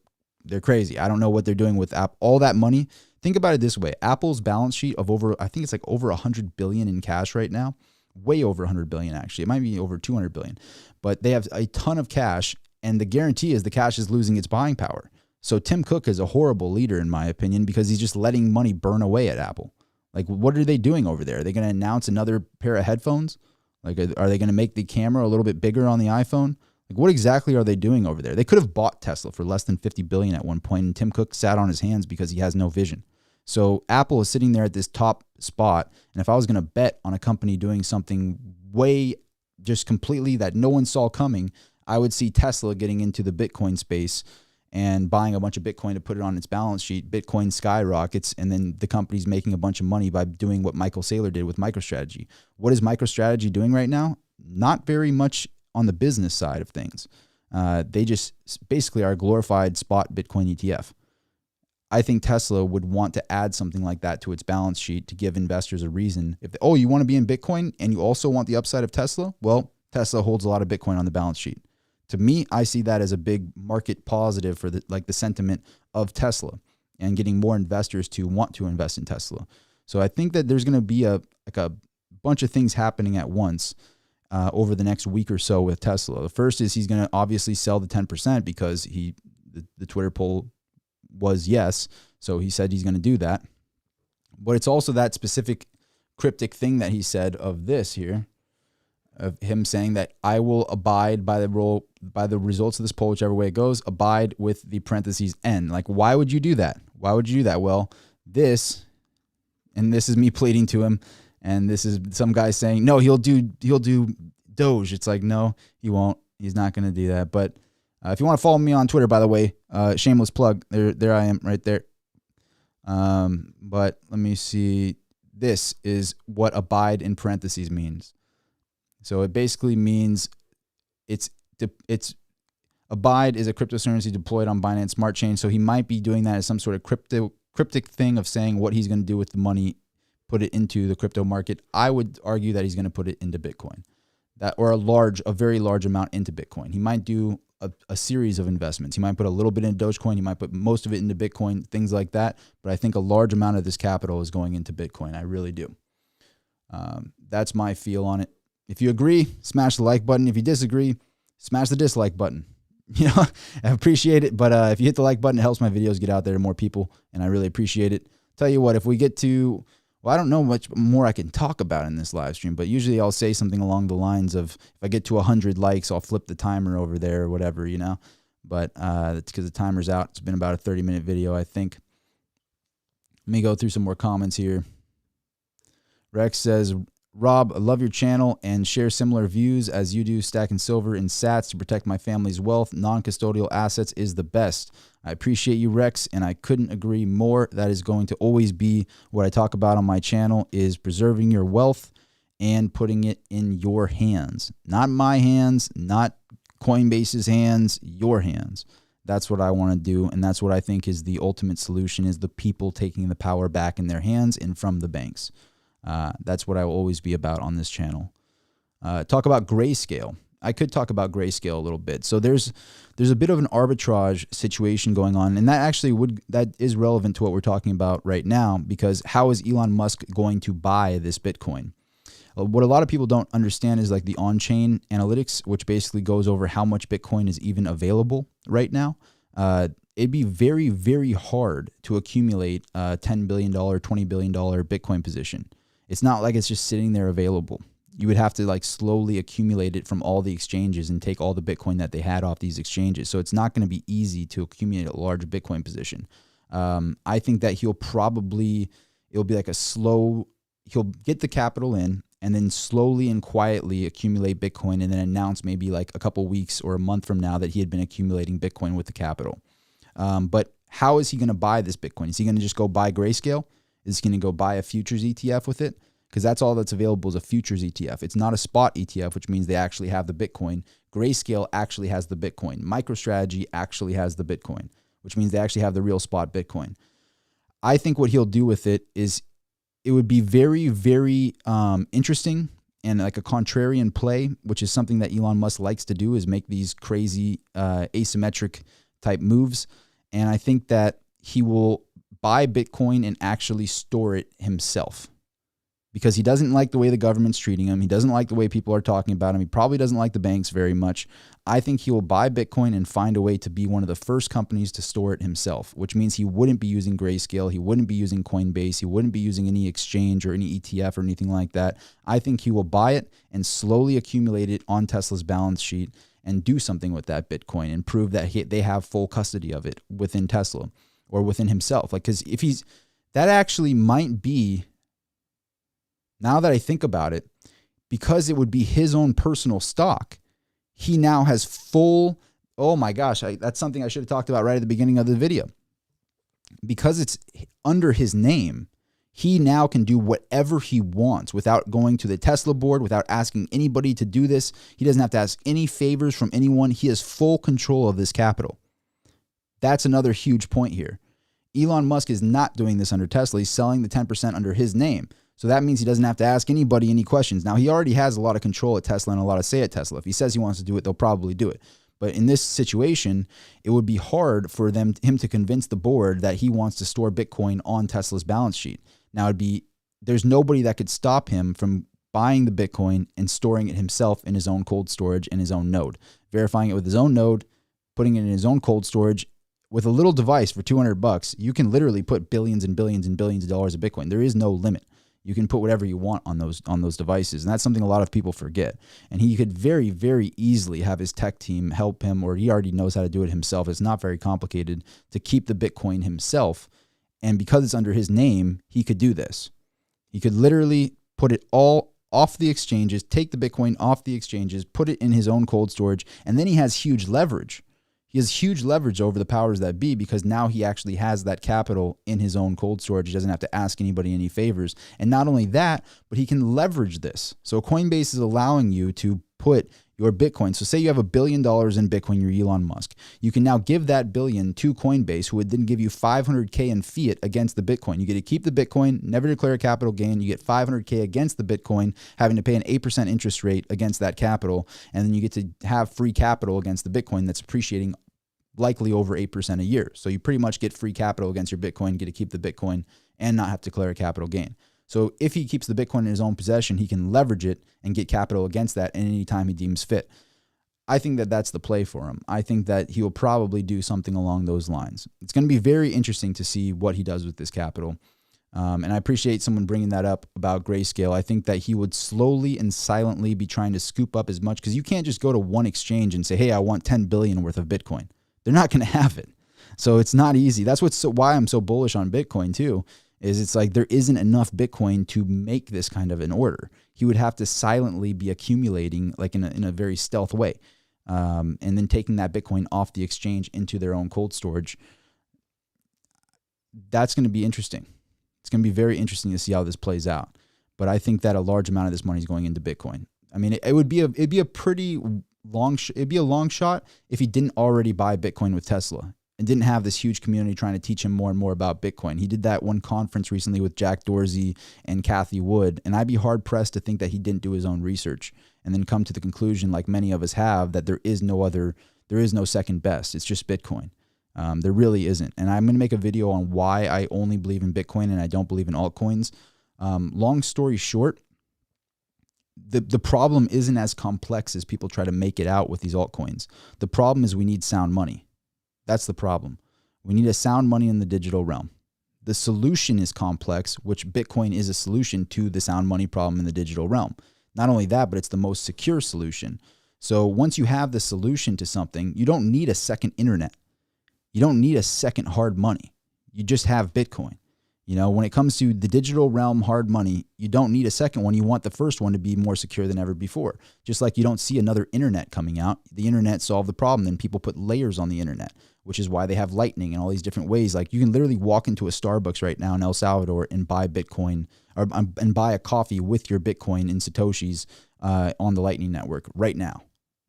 A: crazy. I don't know what they're doing with all that money. Think about it this way. Apple's balance sheet of I think it's like over 100 billion in cash right now. Way over 100 billion, actually. It might be over 200 billion. But they have a ton of cash, and the guarantee is the cash is losing its buying power. So Tim Cook is a horrible leader, in my opinion, because he's just letting money burn away at Apple. Like, what are they doing over there? Are they going to announce another pair of headphones? Like, are they going to make the camera a little bit bigger on the iPhone? Like, what exactly are they doing over there? They could have bought Tesla for less than 50 billion at one point, and Tim Cook sat on his hands because he has no vision. So Apple is sitting there at this top spot, and if I was going to bet on a company doing something way just completely that no one saw coming, I would see Tesla getting into the Bitcoin space and buying a bunch of Bitcoin to put it on its balance sheet. Bitcoin skyrockets, and then the company's making a bunch of money by doing what Michael Saylor did with MicroStrategy. What is MicroStrategy doing right now? Not very much on the business side of things. They just basically are a glorified spot Bitcoin ETF. I think Tesla would want to add something like that to its balance sheet to give investors a reason. If you want to be in Bitcoin and you also want the upside of Tesla, well, Tesla holds a lot of Bitcoin on the balance sheet. To me, I see that as a big market positive for the sentiment of Tesla and getting more investors to want to invest in Tesla. So I think that there's going to be a bunch of things happening at once over the next week or so with Tesla. The first is he's going to obviously sell the 10% because the Twitter poll was yes. So he said he's going to do that. But it's also that specific cryptic thing that he said of this here, of him saying that I will abide by the results of this poll, whichever way it goes, abide with the parentheses N. Like, why would you do that? Why would you do that? Well, this is me pleading to him, and this is some guy saying, no, he'll do Doge. It's like, no, he won't. He's not going to do that. But if you want to follow me on Twitter, by the way, shameless plug, there I am right there. But let me see. This is what abide in parentheses means. So it basically means it's abide is a cryptocurrency deployed on Binance Smart Chain. So he might be doing that as some sort of cryptic thing of saying what he's going to do with the money, put it into the crypto market. I would argue that he's going to put it into Bitcoin, or a very large amount into Bitcoin. He might do a series of investments. He might put a little bit into Dogecoin. He might put most of it into Bitcoin, things like that. But I think a large amount of this capital is going into Bitcoin. I really do. That's my feel on it. If you agree, smash the like button. If you disagree, smash the dislike button. I appreciate it. But if you hit the like button, it helps my videos get out there to more people, and I really appreciate it. Tell you what, if we get to, well, I don't know much more I can talk about in this live stream, but usually I'll say something along the lines of, if I get to 100 likes, I'll flip the timer over there or whatever, But it's because the timer's out. It's been about a 30-minute video, I think. Let me go through some more comments here. Rex says, Rob, I love your channel and share similar views as you do, stacking silver in sats to protect my family's wealth. Non-custodial assets is the best. I appreciate you, Rex, and I couldn't agree more. That is going to always be what I talk about on my channel, is preserving your wealth and putting it in your hands. Not my hands, not Coinbase's hands, your hands. That's what I want to do, and that's what I think is the ultimate solution, is the people taking the power back in their hands and from the banks. That's what I will always be about on this channel. Talk about grayscale. I could talk about grayscale a little bit. So there's a bit of an arbitrage situation going on, and that is relevant to what we're talking about right now, because how is Elon Musk going to buy this Bitcoin? What a lot of people don't understand is like the on-chain analytics, which basically goes over how much Bitcoin is even available right now. It'd be very, very hard to accumulate a $10 billion, $20 billion Bitcoin position. It's not like it's just sitting there available. You would have to like slowly accumulate it from all the exchanges and take all the Bitcoin that they had off these exchanges. So it's not going to be easy to accumulate a large Bitcoin position. I think that it'll be like he'll get the capital in and then slowly and quietly accumulate Bitcoin, and then announce maybe like a couple weeks or a month from now that he had been accumulating Bitcoin with the capital. But how is he going to buy this Bitcoin? Is he going to just go buy Grayscale? Is he going to go buy a futures ETF with it? Because that's all that's available is a futures ETF. It's not a spot ETF, which means they actually have the Bitcoin. Grayscale actually has the Bitcoin. MicroStrategy actually has the Bitcoin, which means they actually have the real spot Bitcoin. I think what he'll do with it is, it would be very, very interesting and like a contrarian play, which is something that Elon Musk likes to do, is make these crazy asymmetric type moves. And I think that he will buy Bitcoin and actually store it himself, because he doesn't like the way the government's treating him. He doesn't like the way people are talking about him. He probably doesn't like the banks very much. I think he will buy Bitcoin and find a way to be one of the first companies to store it himself, which means he wouldn't be using Grayscale. He wouldn't be using Coinbase. He wouldn't be using any exchange or any ETF or anything like that. I think he will buy it and slowly accumulate it on Tesla's balance sheet and do something with that Bitcoin and prove that they have full custody of it within Tesla or within himself. Like, because that actually might be, now that I think about it, because it would be his own personal stock, he now has full, oh my gosh, that's something I should have talked about right at the beginning of the video. Because it's under his name, he now can do whatever he wants without going to the Tesla board, without asking anybody to do this. He doesn't have to ask any favors from anyone. He has full control of this capital. That's another huge point here. Elon Musk is not doing this under Tesla. He's selling the 10% under his name. So that means he doesn't have to ask anybody any questions. Now, he already has a lot of control at Tesla and a lot of say at Tesla. If he says he wants to do it, they'll probably do it. But in this situation, it would be hard for him to convince the board that he wants to store Bitcoin on Tesla's balance sheet. Now, it'd be there's nobody that could stop him from buying the Bitcoin and storing it himself in his own cold storage in his own node, verifying it with his own node, putting it in his own cold storage. With a little device for $200, you can literally put billions and billions and billions of dollars of Bitcoin. There is no limit. You can put whatever you want on those devices. And that's something a lot of people forget. And he could very, very easily have his tech team help him, or he already knows how to do it himself. It's not very complicated to keep the Bitcoin himself. And because it's under his name, he could do this. He could literally put it all off the exchanges, take the Bitcoin off the exchanges, put it in his own cold storage, and then he has huge leverage. He has huge leverage over the powers that be because now he actually has that capital in his own cold storage. He doesn't have to ask anybody any favors. And not only that, but he can leverage this. So Coinbase is allowing you to put your Bitcoin. So say you have $1 billion in Bitcoin, you're Elon Musk. You can now give that billion to Coinbase, who would then give you $500K in fiat against the Bitcoin. You get to keep the Bitcoin, never declare a capital gain. You get $500K against the Bitcoin, having to pay an 8% interest rate against that capital. And then you get to have free capital against the Bitcoin that's appreciating likely over 8% a year. So you pretty much get free capital against your Bitcoin, get to keep the Bitcoin and not have to declare a capital gain. So if he keeps the Bitcoin in his own possession, he can leverage it and get capital against that at any time he deems fit. I think that that's the play for him. I think that he will probably do something along those lines. It's going to be very interesting to see what he does with this capital. And I appreciate someone bringing that up about Grayscale. I think that he would slowly and silently be trying to scoop up as much, because you can't just go to one exchange and say, hey, I want 10 billion worth of Bitcoin. They're not going to have it. So it's not easy. That's why I'm so bullish on Bitcoin too, is it's like there isn't enough Bitcoin to make this kind of an order. He would have to silently be accumulating like in a very stealth way, and then taking that Bitcoin off the exchange into their own cold storage. That's going to be interesting. It's going to be very interesting to see how this plays out. But I think that a large amount of this money is going into Bitcoin. I mean, it'd be a pretty it'd be a long shot if he didn't already buy Bitcoin with Tesla and didn't have this huge community trying to teach him more and more about Bitcoin. He did that one conference recently with Jack Dorsey and Cathie Wood, and I'd be hard pressed to think that he didn't do his own research and then come to the conclusion, like many of us have, that there is no second best. It's just Bitcoin. There really isn't. And I'm going to make a video on why I only believe in Bitcoin and I don't believe in altcoins. Long story short, the problem isn't as complex as people try to make it out with these altcoins. The problem is we need sound money. That's the problem. We need a sound money in the digital realm. The solution is complex, which Bitcoin is a solution to the sound money problem in the digital realm. Not only that, but it's the most secure solution. So once you have the solution to something, you don't need a second internet. You don't need a second hard money. You just have Bitcoin. You know, when it comes to the digital realm hard money, you don't need a second one. You want the first one to be more secure than ever before. Just like you don't see another internet coming out. The internet solved the problem. Then people put layers on the internet, which is why they have lightning and all these different ways. Like you can literally walk into a Starbucks right now in El Salvador and buy Bitcoin and buy a coffee with your Bitcoin in Satoshis on the Lightning Network right now.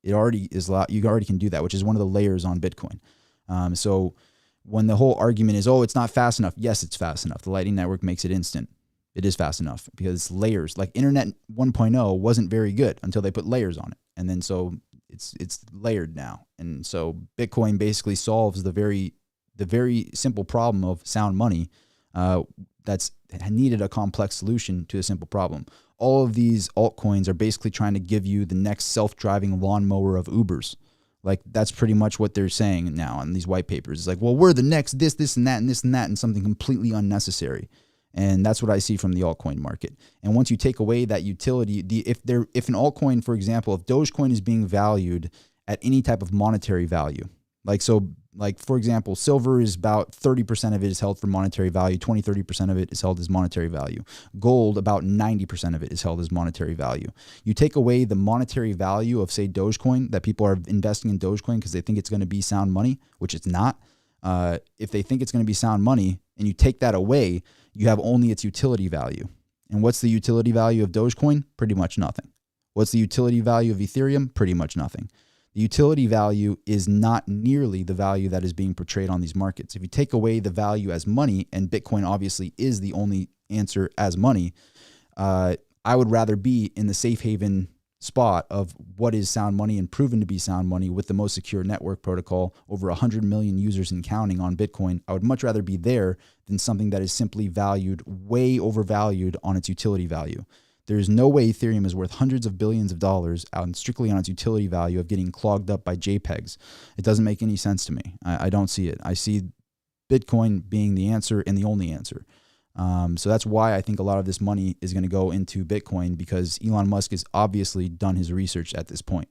A: It already is. You already can do that, which is one of the layers on Bitcoin. So when the whole argument is, oh, it's not fast enough. Yes, it's fast enough. The Lightning Network makes it instant. It is fast enough because it's layers. Like Internet 1.0 wasn't very good until they put layers on it. And then so it's layered now. And so Bitcoin basically solves the very simple problem of sound money that's needed a complex solution to a simple problem. All of these altcoins are basically trying to give you the next self-driving lawnmower of Ubers. Like that's pretty much what they're saying now on these white papers. It's like, well, we're the next this and that and this and that and something completely unnecessary. And that's what I see from the altcoin market. And once you take away that utility, if an altcoin, for example, if Dogecoin is being valued at any type of monetary value, like for example, silver is about 30% of it is held for monetary value, 30% of it is held as monetary value. Gold, about 90% of it is held as monetary value. You take away the monetary value of, say, Dogecoin, that people are investing in Dogecoin because they think it's going to be sound money, which it's not. If they think it's going to be sound money and you take that away, you have only its utility value. And what's the utility value of Dogecoin? Pretty much nothing. What's the utility value of Ethereum? Pretty much nothing. The utility value is not nearly the value that is being portrayed on these markets. If you take away the value as money, and Bitcoin obviously is the only answer as money, I would rather be in the safe haven spot of what is sound money and proven to be sound money with the most secure network protocol, over 100 million users and counting on Bitcoin. I would much rather be there than something that is simply valued, way overvalued on its utility value. There is no way Ethereum is worth hundreds of billions of dollars strictly on its utility value of getting clogged up by JPEGs. It doesn't make any sense to me. I don't see it. I see Bitcoin being the answer and the only answer. So that's why I think a lot of this money is going to go into Bitcoin, because Elon Musk has obviously done his research at this point.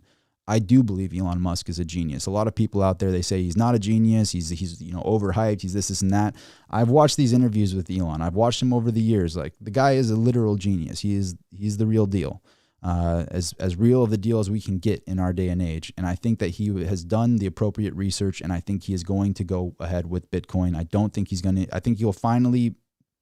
A: I do believe Elon Musk is a genius. A lot of people out there, they say he's not a genius. He's overhyped. He's this and that. I've watched these interviews with Elon. I've watched him over the years. Like, the guy is a literal genius. He's the real deal. As real of the deal as we can get in our day and age. And I think that he has done the appropriate research, and I think he is going to go ahead with Bitcoin. I think he'll finally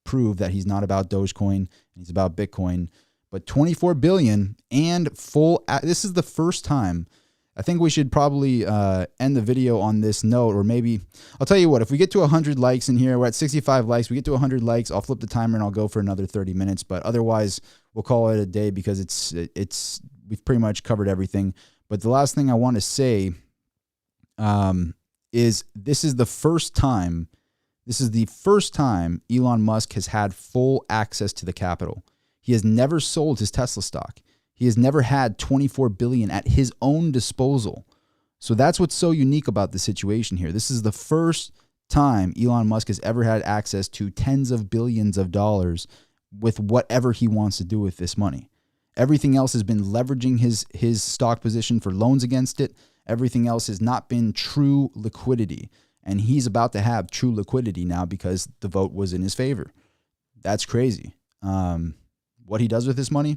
A: prove that he's not about Dogecoin and he's about Bitcoin. But 24 billion and this is the first time. I think we should probably end the video on this note, or maybe I'll tell you what, if we get to 100 likes in here, we're at 65 likes, we get to 100 likes, I'll flip the timer and I'll go for another 30 minutes. But otherwise, we'll call it a day, because we've pretty much covered everything. But the last thing I want to say is this is the first time Elon Musk has had full access to the capital. He has never sold his Tesla stock. He has never had 24 billion at his own disposal. So that's what's so unique about the situation here. This is the first time Elon Musk has ever had access to tens of billions of dollars with whatever he wants to do with this money. Everything else has been leveraging his stock position for loans against it. Everything else has not been true liquidity. And he's about to have true liquidity now because the vote was in his favor. That's crazy. What he does with this money,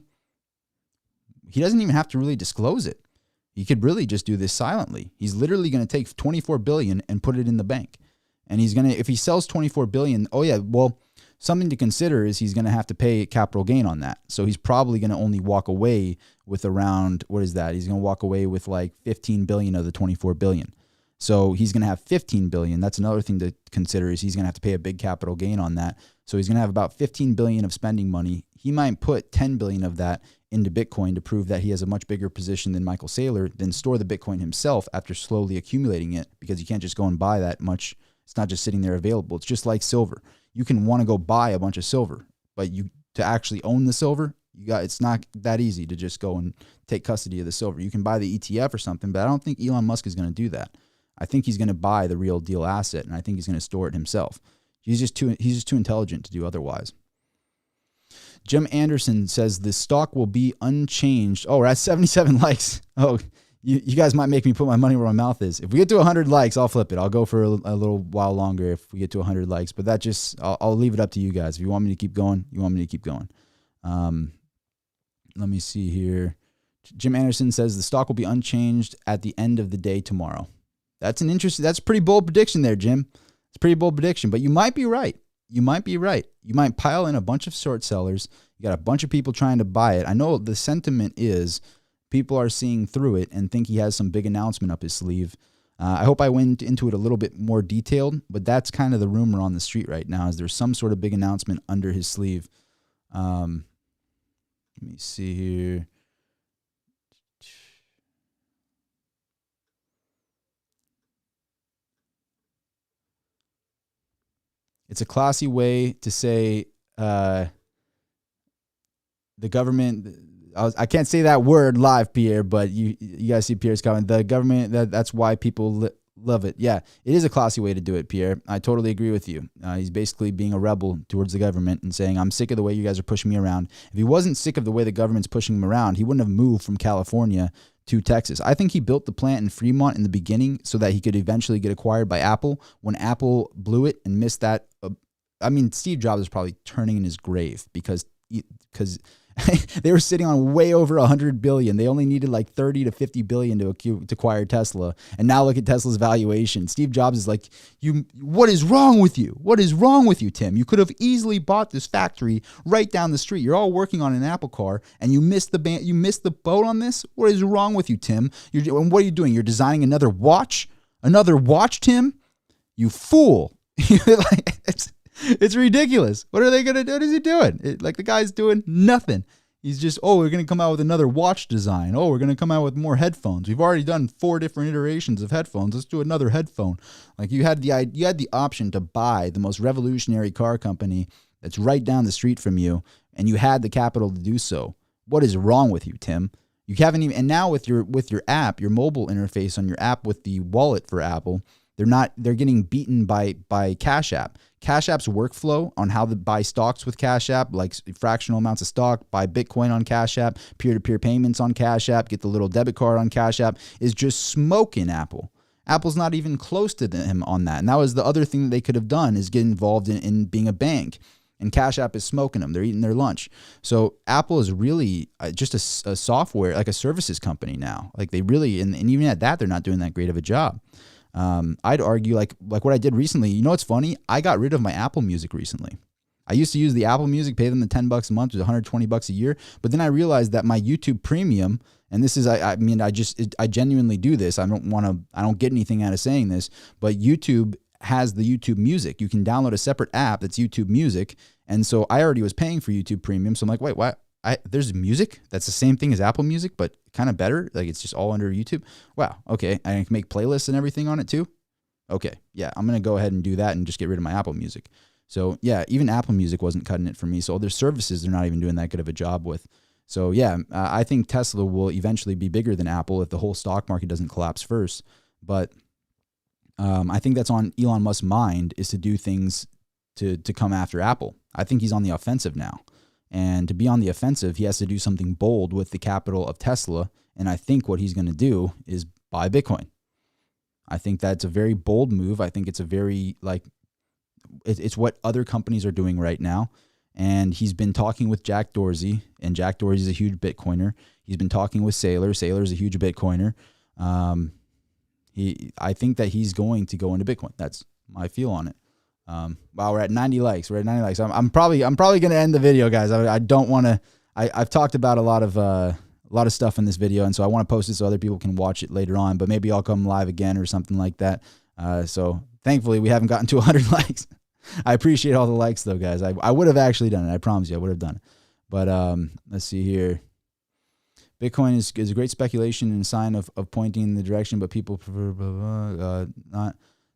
A: he doesn't even have to really disclose it. He could really just do this silently. He's literally going to take 24 billion and put it in the bank. And he's going to, if he sells 24 billion, something to consider is he's going to have to pay capital gain on that. So he's probably going to only walk away with around, what is that? He's going to walk away with like 15 billion of the 24 billion. So he's going to have 15 billion. That's another thing to consider, is he's going to have to pay a big capital gain on that. So he's going to have about 15 billion of spending money. He might put 10 billion of that into Bitcoin to prove that he has a much bigger position than Michael Saylor, then store the Bitcoin himself after slowly accumulating it, because you can't just go and buy that much. It's not just sitting there available. It's just like silver. You can want to go buy a bunch of silver, but to actually own the silver, it's not that easy to just go and take custody of the silver. You can buy the ETF or something, but I don't think Elon Musk is going to do that. I think he's going to buy the real deal asset, and I think he's going to store it himself. He's just too intelligent to do otherwise. Jim Anderson says the stock will be unchanged. Oh, we're at 77 likes. Oh, you guys might make me put my money where my mouth is. If we get to 100 likes, I'll flip it. I'll go for a little while longer if we get to 100 likes. But I'll leave it up to you guys. If you want me to keep going, you want me to keep going. Let me see here. Jim Anderson says the stock will be unchanged at the end of the day tomorrow. That's a pretty bold prediction there, Jim. It's a pretty bold prediction, but you might be right. You might be right. You might pile in a bunch of short sellers. You got a bunch of people trying to buy it. I know the sentiment is people are seeing through it and think he has some big announcement up his sleeve. I hope I went into it a little bit more detailed, but that's kind of the rumor on the street right now, is there's some sort of big announcement under his sleeve. Let me see here. It's a classy way to say the government. I can't say that word live, Pierre, but you guys see Pierre's comment. The government, that's why people love it. Yeah, it is a classy way to do it, Pierre. I totally agree with you. He's basically being a rebel towards the government and saying, I'm sick of the way you guys are pushing me around. If he wasn't sick of the way the government's pushing him around, he wouldn't have moved from California to Texas. I think he built the plant in Fremont in the beginning so that he could eventually get acquired by Apple. When Apple blew it and missed that, Steve Jobs is probably turning in his grave because they were sitting on way over 100 billion. They only needed like 30 to 50 billion to acquire Tesla. And now look at Tesla's valuation. Steve Jobs is like, what is wrong with you? What is wrong with you, Tim? You could have easily bought this factory right down the street. You're all working on an Apple car and you missed the boat on this. What is wrong with you, Tim? And what are you doing? You're designing another watch? Another watch, Tim? You fool. It's ridiculous. What are they going to do? What is he doing? The guy's doing nothing. He's just, oh, we're going to come out with another watch design. Oh, we're going to come out with more headphones. We've already done 4 different iterations of headphones. Let's do another headphone. Like you had the option to buy the most revolutionary car company that's right down the street from you, and you had the capital to do so. What is wrong with you, Tim? You haven't even, and now with your app, your mobile interface on your app with the wallet for Apple, they're getting beaten by Cash App. Cash App's workflow on how to buy stocks with Cash App, like fractional amounts of stock, buy Bitcoin on Cash App, peer-to-peer payments on Cash App, get the little debit card on Cash App, is just smoking Apple. Apple's not even close to him on that. And that was the other thing that they could have done, is get involved in being a bank. And Cash App is smoking them. They're eating their lunch. So Apple is really just a software, like a services company now. Like they really, and even at that, they're not doing that great of a job. I'd argue like what I did recently. You know what's funny? I got rid of my Apple Music recently. I used to use the Apple Music, pay them the $10 a month, which is $120 a year. But then I realized that my YouTube Premium, and this is, I genuinely do this. I don't get anything out of saying this, but YouTube has the YouTube Music. You can download a separate app that's YouTube Music. And so I already was paying for YouTube Premium. So I'm like, wait, what? There's music that's the same thing as Apple Music, but kind of better. Like it's just all under YouTube. Wow. Okay. I can make playlists and everything on it too. Okay. Yeah. I'm going to go ahead and do that and just get rid of my Apple Music. So yeah, even Apple Music wasn't cutting it for me. So other services, they're not even doing that good of a job with. So yeah, I think Tesla will eventually be bigger than Apple if the whole stock market doesn't collapse first. But I think that's on Elon Musk's mind, is to do things to come after Apple. I think he's on the offensive now. And to be on the offensive, he has to do something bold with the capital of Tesla. And I think what he's going to do is buy Bitcoin. I think that's a very bold move. I think it's a very, it's what other companies are doing right now. And he's been talking with Jack Dorsey, and Jack Dorsey is a huge Bitcoiner. He's been talking with Saylor. Saylor is a huge Bitcoiner. I think that he's going to go into Bitcoin. That's my feel on it. Wow, we're at 90 likes. I'm probably going to end the video, guys. I don't want to. I've talked about a lot of stuff in this video, and so I want to post it so other people can watch it later on. But maybe I'll come live again or something like that. So thankfully, we haven't gotten to 100 likes. I appreciate all the likes, though, guys. I would have actually done it. I promise you, I would have done it. But let's see here. Bitcoin is a great speculation and a sign of pointing in the direction, but people prefer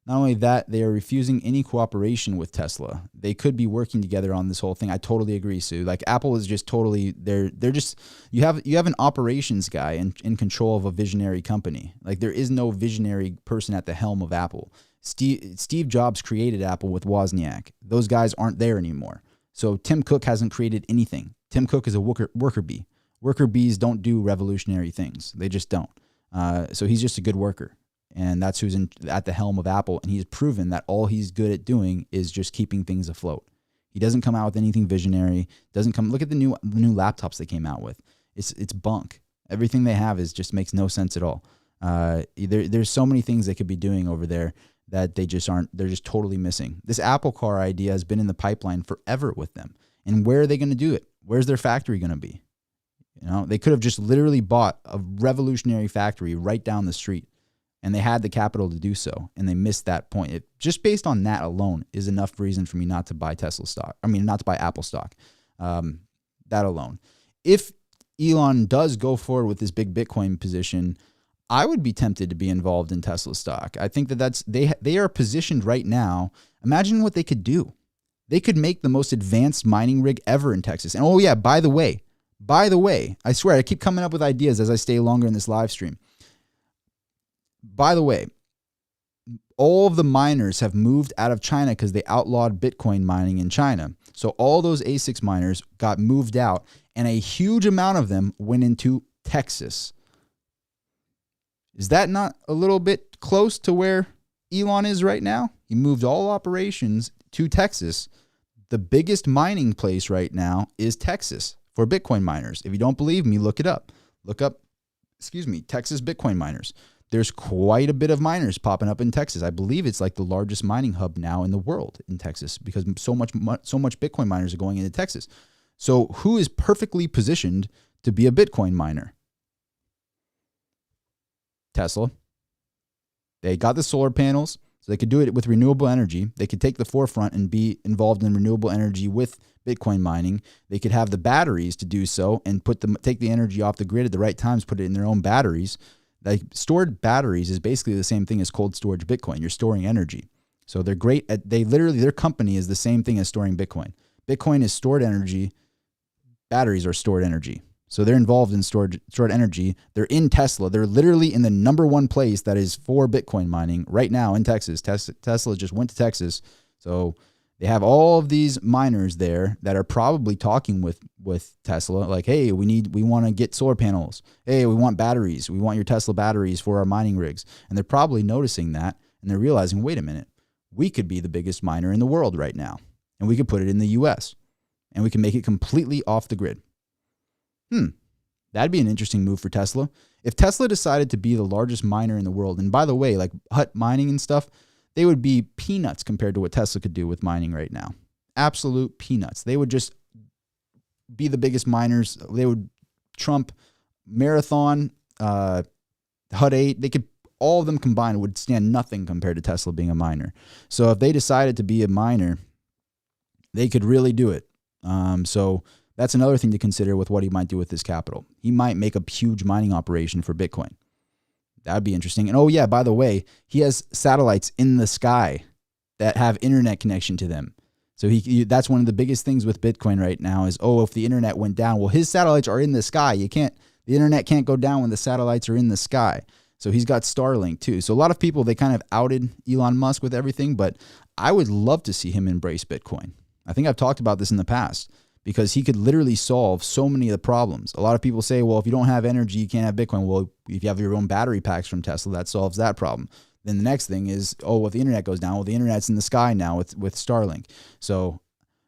A: not only that, they are refusing any cooperation with Tesla. They could be working together on this whole thing. I totally agree, Sue. Like Apple is just totally, they're just, you have an operations guy in control of a visionary company. Like there is no visionary person at the helm of Apple. Steve Jobs created Apple with Wozniak. Those guys aren't there anymore. So Tim Cook hasn't created anything. Tim Cook is a worker bee. Worker bees don't do revolutionary things. They just don't. So he's just a good worker. And that's who's at the helm of Apple. And he's proven that all he's good at doing is just keeping things afloat. He doesn't come out with anything visionary. Look at the new laptops they came out with. It's bunk. Everything they have just makes no sense at all. There's so many things they could be doing over there that they just aren't. They're just totally missing. This Apple Car idea has been in the pipeline forever with them. And where are they going to do it? Where's their factory going to be? You know, they could have just literally bought a revolutionary factory right down the street. And they had the capital to do so, and they missed that point. Just based on that alone is enough reason for me not to buy Tesla stock. Not to buy Apple stock. That alone. If Elon does go forward with this big Bitcoin position, I would be tempted to be involved in Tesla stock. I think they are positioned right now. Imagine what they could do. They could make the most advanced mining rig ever in Texas. And oh yeah, by the way, I swear I keep coming up with ideas as I stay longer in this live stream. By the way, all of the miners have moved out of China because they outlawed Bitcoin mining in China. So all those ASICs miners got moved out, and a huge amount of them went into Texas. Is that not a little bit close to where Elon is right now? He moved all operations to Texas. The biggest mining place right now is Texas for Bitcoin miners. If you don't believe me, look it up. Look up, Texas Bitcoin miners. There's quite a bit of miners popping up in Texas. I believe it's like the largest mining hub now in the world in Texas because so much Bitcoin miners are going into Texas. So who is perfectly positioned to be a Bitcoin miner? Tesla. They got the solar panels, So they could do it with renewable energy. They could take the forefront and be involved in renewable energy with Bitcoin mining. They could have the batteries to do so and take the energy off the grid at the right times, put it in their own batteries. Like stored batteries is basically the same thing as cold storage Bitcoin. You're storing energy. So they're great at, their company is the same thing as storing Bitcoin. Bitcoin is stored energy. Batteries are stored energy. So they're involved in stored energy. They're in Tesla. They're literally in the #1 place that is for Bitcoin mining right now in Texas. Tesla just went to Texas. So they have all of these miners there that are probably talking with Tesla, like, hey, we want to get solar panels. Hey, we want batteries. We want your Tesla batteries for our mining rigs. And they're probably noticing that, and they're realizing, wait a minute, we could be the biggest miner in the world right now, and we could put it in the US, and we can make it completely off the grid. That'd be an interesting move for Tesla. If Tesla decided to be the largest miner in the world, and by the way, like Hut mining and stuff, they would be peanuts compared to what Tesla could do with mining right now. Absolute peanuts. They would just be the biggest miners. They would trump Marathon, Hut 8. They could, all of them combined would stand nothing compared to Tesla being a miner. So if they decided to be a miner, they could really do it. So that's another thing to consider with what he might do with this capital. He might make a huge mining operation for Bitcoin. That'd be interesting. And oh yeah, by the way, he has satellites in the sky that have internet connection to them. So that's one of the biggest things with Bitcoin right now is, if the internet went down, well, his satellites are in the sky. The internet can't go down when the satellites are in the sky. So he's got Starlink too. So a lot of people, they kind of outed Elon Musk with everything, but I would love to see him embrace Bitcoin. I think I've talked about this in the past, because he could literally solve so many of the problems. A lot of people say, well, if you don't have energy, you can't have Bitcoin. Well, if you have your own battery packs from Tesla, that solves that problem. Then the next thing is, if the internet goes down, well, the internet's in the sky now with Starlink. So,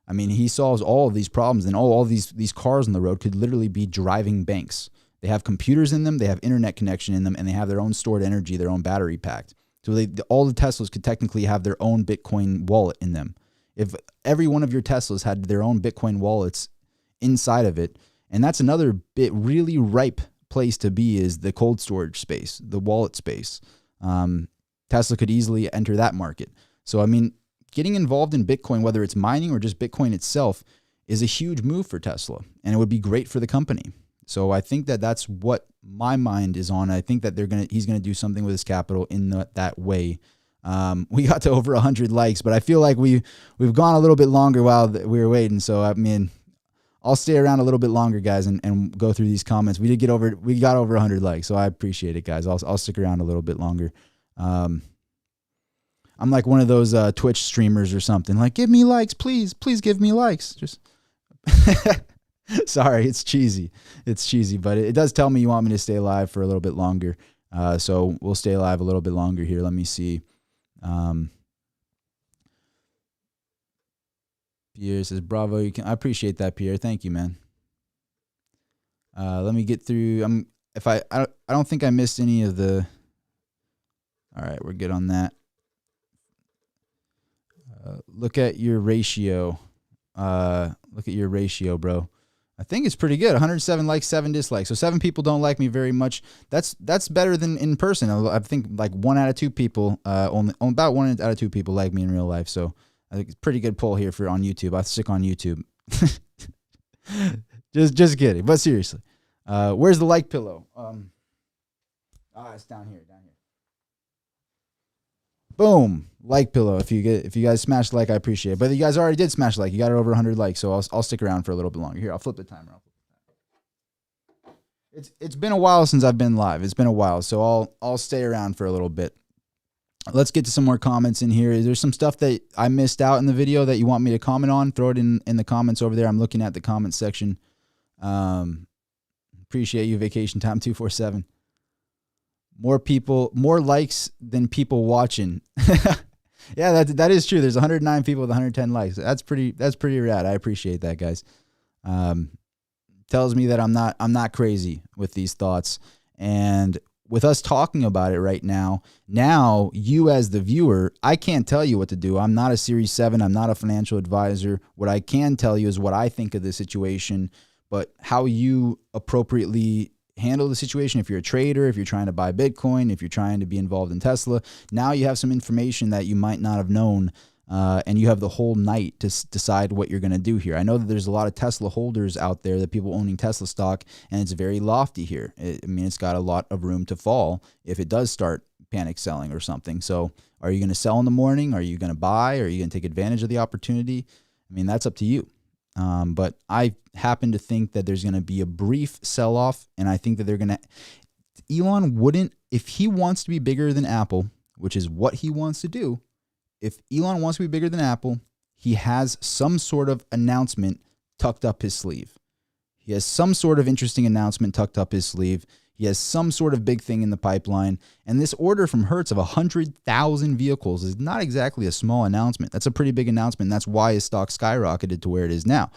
A: I mean, he solves all of these problems, and all these cars on the road could literally be driving banks. They have computers in them, they have internet connection in them, and they have their own stored energy, their own battery pack. So all the Teslas could technically have their own Bitcoin wallet in them. If every one of your Teslas had their own Bitcoin wallets inside of it, and that's another really ripe place to be, is the cold storage space, the wallet space. Tesla could easily enter that market. So, I mean, getting involved in Bitcoin, whether it's mining or just Bitcoin itself, is a huge move for Tesla, and it would be great for the company. So I think that that's what my mind is on. I think that he's gonna do something with his capital in that way. We got to over 100 likes, but I feel like we've gone a little bit longer while we were waiting. So, I mean, I'll stay around a little bit longer, guys, and go through these comments. We got over 100 likes, so I appreciate it, guys. I'll stick around a little bit longer. I'm like one of those Twitch streamers or something. Like, give me likes, please give me likes. Just sorry, it's cheesy, but it does tell me you want me to stay alive for a little bit longer. So we'll stay alive a little bit longer here. Let me see. Pierre says, bravo. I appreciate that, Pierre. Thank you, man. Let me get through. I don't think I missed any of the. All right, we're good on that. Look at your ratio. Look at your ratio, bro. I think it's pretty good. 107 likes, 7 dislikes. So 7 people don't like me very much. That's better than in person. I think like 1 out of 2 people, only about 1 out of 2 people like me in real life. So I think it's a pretty good poll here on YouTube. I stick on YouTube. just kidding. But seriously, where's the like pillow? It's down here. Boom. Like pillow. If you guys smash like, I appreciate it. But you guys already did smash like. You got it over 100 likes, so I'll stick around for a little bit longer. Here, I'll flip the timer. It's been a while since I've been live. It's been a while, so I'll stay around for a little bit. Let's get to some more comments in here. Is there some stuff that I missed out in the video that you want me to comment on? Throw it in the comments over there. I'm looking at the comments section. Appreciate you, Vacation Time 247. More likes than people watching. Yeah, that is true. There's 109 people with 110 likes. That's pretty rad. I appreciate that, guys. Tells me that I'm not crazy with these thoughts. And with us talking about it right now you as the viewer, I can't tell you what to do. I'm not a Series 7. I'm not a financial advisor. What I can tell you is what I think of the situation, but how you appropriately handle the situation, if you're a trader, if you're trying to buy Bitcoin, if you're trying to be involved in Tesla, now you have some information that you might not have known, and you have the whole night to decide what you're going to do here. I know that there's a lot of Tesla holders out there, that people owning Tesla stock, and it's very lofty here. It's got a lot of room to fall if it does start panic selling or something. So are you going to sell in the morning? Are you going to buy? Are you going to take advantage of the opportunity? That's up to you. But I happen to think that there's going to be a brief sell-off, and I think that Elon wouldn't, if he wants to be bigger than Apple, which is what he wants to do, if Elon wants to be bigger than Apple, he has some sort of announcement tucked up his sleeve. He has some sort of interesting announcement tucked up his sleeve. He has some sort of big thing in the pipeline. And this order from Hertz of 100,000 vehicles is not exactly a small announcement. That's a pretty big announcement. That's why his stock skyrocketed to where it is now.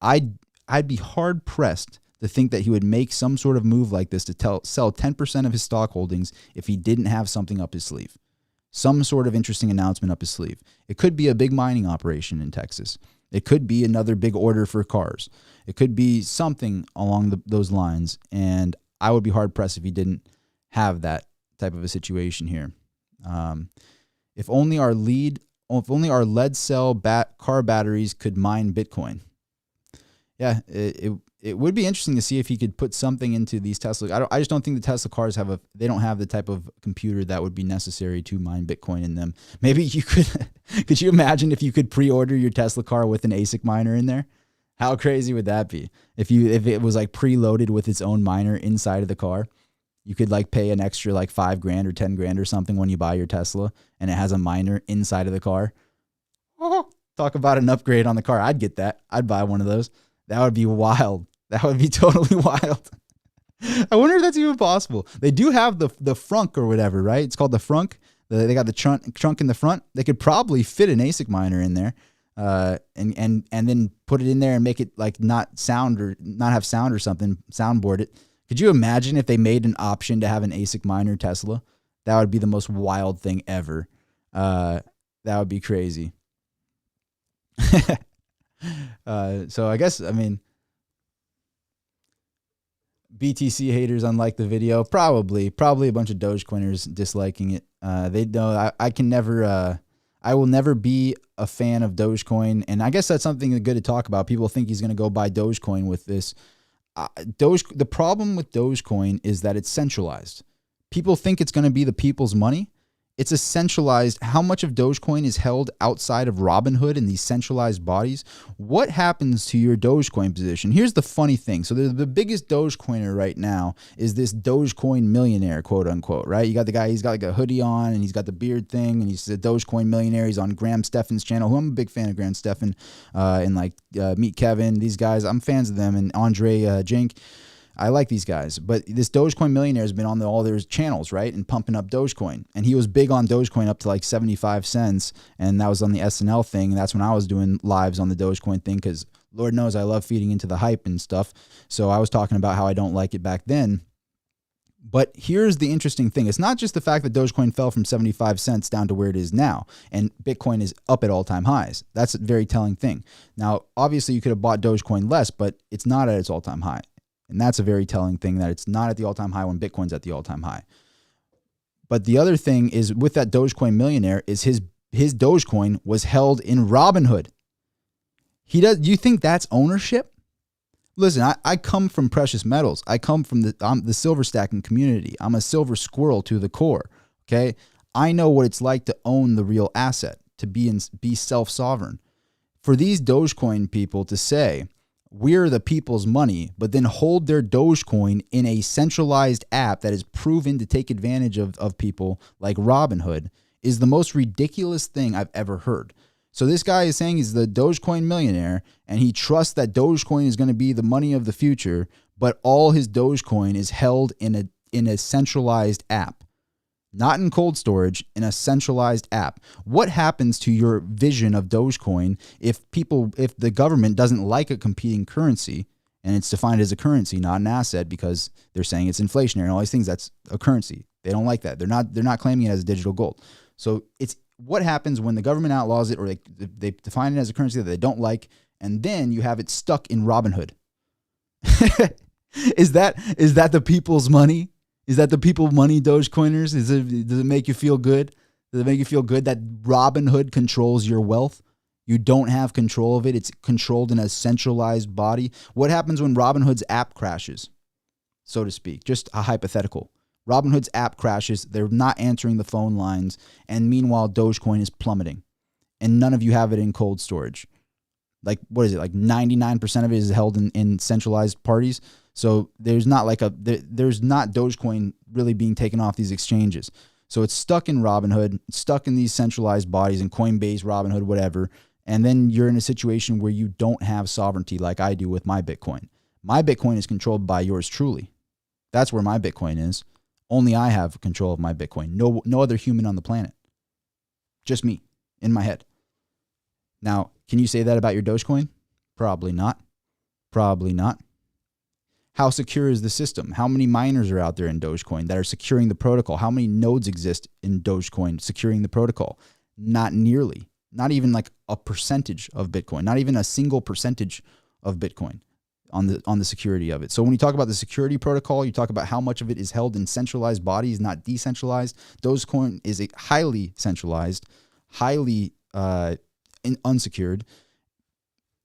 A: I'd be hard pressed to think that he would make some sort of move like this to sell 10% of his stock holdings if he didn't have something up his sleeve. Some sort of interesting announcement up his sleeve. It could be a big mining operation in Texas. It could be another big order for cars. It could be something along those lines. And I would be hard pressed if he didn't have that type of a situation here. If only our lead cell car batteries could mine Bitcoin. Yeah, it would be interesting to see if he could put something into these Tesla. I just don't think the Tesla cars don't have the type of computer that would be necessary to mine Bitcoin in them. Maybe you could you imagine if you could pre-order your Tesla car with an ASIC miner in there? How crazy would that be? If it was like preloaded with its own miner inside of the car, you could like pay an extra like $5,000 or $10,000 or something when you buy your Tesla, and it has a miner inside of the car. Oh, talk about an upgrade on the car. I'd get that. I'd buy one of those. That would be wild. That would be totally wild. I wonder if that's even possible. They do have the frunk or whatever, right? It's called the frunk. They got the trunk in the front. They could probably fit an ASIC miner in there, and then put it in there and make it like not have sound or something, soundboard it. Could you imagine if they made an option to have an ASIC miner Tesla? That would be the most wild thing ever. That would be crazy. So I guess, BTC haters unlike the video, probably a bunch of Dogecoiners disliking it. They know I will never be a fan of Dogecoin, and I guess that's something good to talk about. People think he's going to go buy Dogecoin with this. The problem with Dogecoin is that it's centralized. People think it's going to be the people's money. It's a centralized. How much of Dogecoin is held outside of Robinhood and these centralized bodies? What happens to your Dogecoin position? Here's the funny thing. So the biggest Dogecoiner right now is this Dogecoin millionaire, quote unquote, right? You got the guy, he's got like a hoodie on and he's got the beard thing and he's a Dogecoin millionaire. He's on Graham Stephan's channel, who I'm a big fan of Graham Stephan, and like Meet Kevin. These guys, I'm fans of them, and Andre Jink. I like these guys, but this Dogecoin millionaire has been on all their channels, right, and pumping up Dogecoin. And he was big on Dogecoin up to like 75 cents, and that was on the SNL thing. And that's when I was doing lives on the Dogecoin thing, because Lord knows I love feeding into the hype and stuff. So I was talking about how I don't like it back then. But here's the interesting thing. It's not just the fact that Dogecoin fell from 75 cents down to where it is now, and Bitcoin is up at all-time highs. That's a very telling thing. Now, obviously, you could have bought Dogecoin less, but it's not at its all-time high. And that's a very telling thing, that it's not at the all-time high when Bitcoin's at the all-time high. But the other thing is, with that Dogecoin millionaire, is his Dogecoin was held in Robinhood. You think that's ownership? Listen, I come from precious metals. I come from the silver stacking community. I'm a silver squirrel to the core. Okay, I know what it's like to own the real asset, to be self-sovereign. For these Dogecoin people to say, we're the people's money, but then hold their Dogecoin in a centralized app that is proven to take advantage of people like Robinhood, is the most ridiculous thing I've ever heard. So this guy is saying he's the Dogecoin millionaire, and he trusts that Dogecoin is going to be the money of the future, but all his Dogecoin is held in a centralized app. Not in cold storage, in a centralized app. What happens to your vision of Dogecoin if the government doesn't like a competing currency, and it's defined as a currency, not an asset, because they're saying it's inflationary and all these things? That's a currency. They don't like that. They're not claiming it as digital gold. So it's what happens when the government outlaws it, or they define it as a currency that they don't like, and then you have it stuck in Robinhood. Is that the people's money? Is that the people money, Dogecoiners? Does it make you feel good? Does it make you feel good that Robinhood controls your wealth? You don't have control of it. It's controlled in a centralized body. What happens when Robinhood's app crashes, so to speak? Just a hypothetical. Robinhood's app crashes. They're not answering the phone lines. And meanwhile, Dogecoin is plummeting. And none of you have it in cold storage. Like, what is it? Like 99% of it is held in centralized parties. So there's not Dogecoin really being taken off these exchanges. So it's stuck in Robinhood, stuck in these centralized bodies in Coinbase, Robinhood, whatever. And then you're in a situation where you don't have sovereignty like I do with my Bitcoin. My Bitcoin is controlled by yours truly. That's where my Bitcoin is. Only I have control of my Bitcoin. No other human on the planet. Just me in my head. Now, can you say that about your Dogecoin? Probably not. Probably not. How secure is the system? How many miners are out there in Dogecoin that are securing the protocol? How many nodes exist in Dogecoin securing the protocol? Not nearly. Not even like a percentage of Bitcoin. Not even a single percentage of Bitcoin on the security of it. So when you talk about the security protocol, you talk about how much of it is held in centralized bodies, not decentralized. Dogecoin is a highly centralized, highly unsecured.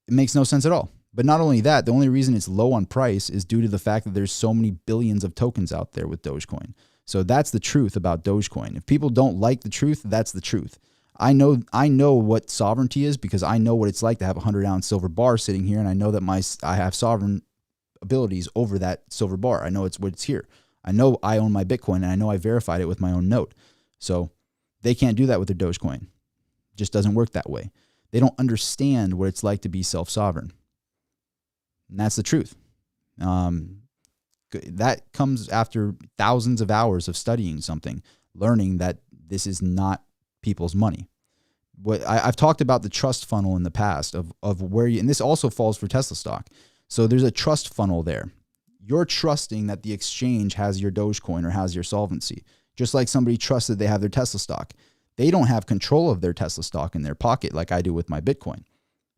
A: It makes no sense at all. But not only that, the only reason it's low on price is due to the fact that there's so many billions of tokens out there with Dogecoin. So that's the truth about Dogecoin. If people don't like the truth, that's the truth. I know what sovereignty is because I know what it's like to have a 100-ounce silver bar sitting here, and I know that I have sovereign abilities over that silver bar. I know what's here. I know I own my Bitcoin, and I know I verified it with my own note. So they can't do that with their Dogecoin. It just doesn't work that way. They don't understand what it's like to be self-sovereign. And that's the truth. That comes after thousands of hours of studying something, learning that this is not people's money. I've talked about the trust funnel in the past of where you, and this also falls for Tesla stock. So there's a trust funnel there. You're trusting that the exchange has your Dogecoin or has your solvency, just like somebody trusts that they have their Tesla stock. They don't have control of their Tesla stock in their pocket like I do with my Bitcoin.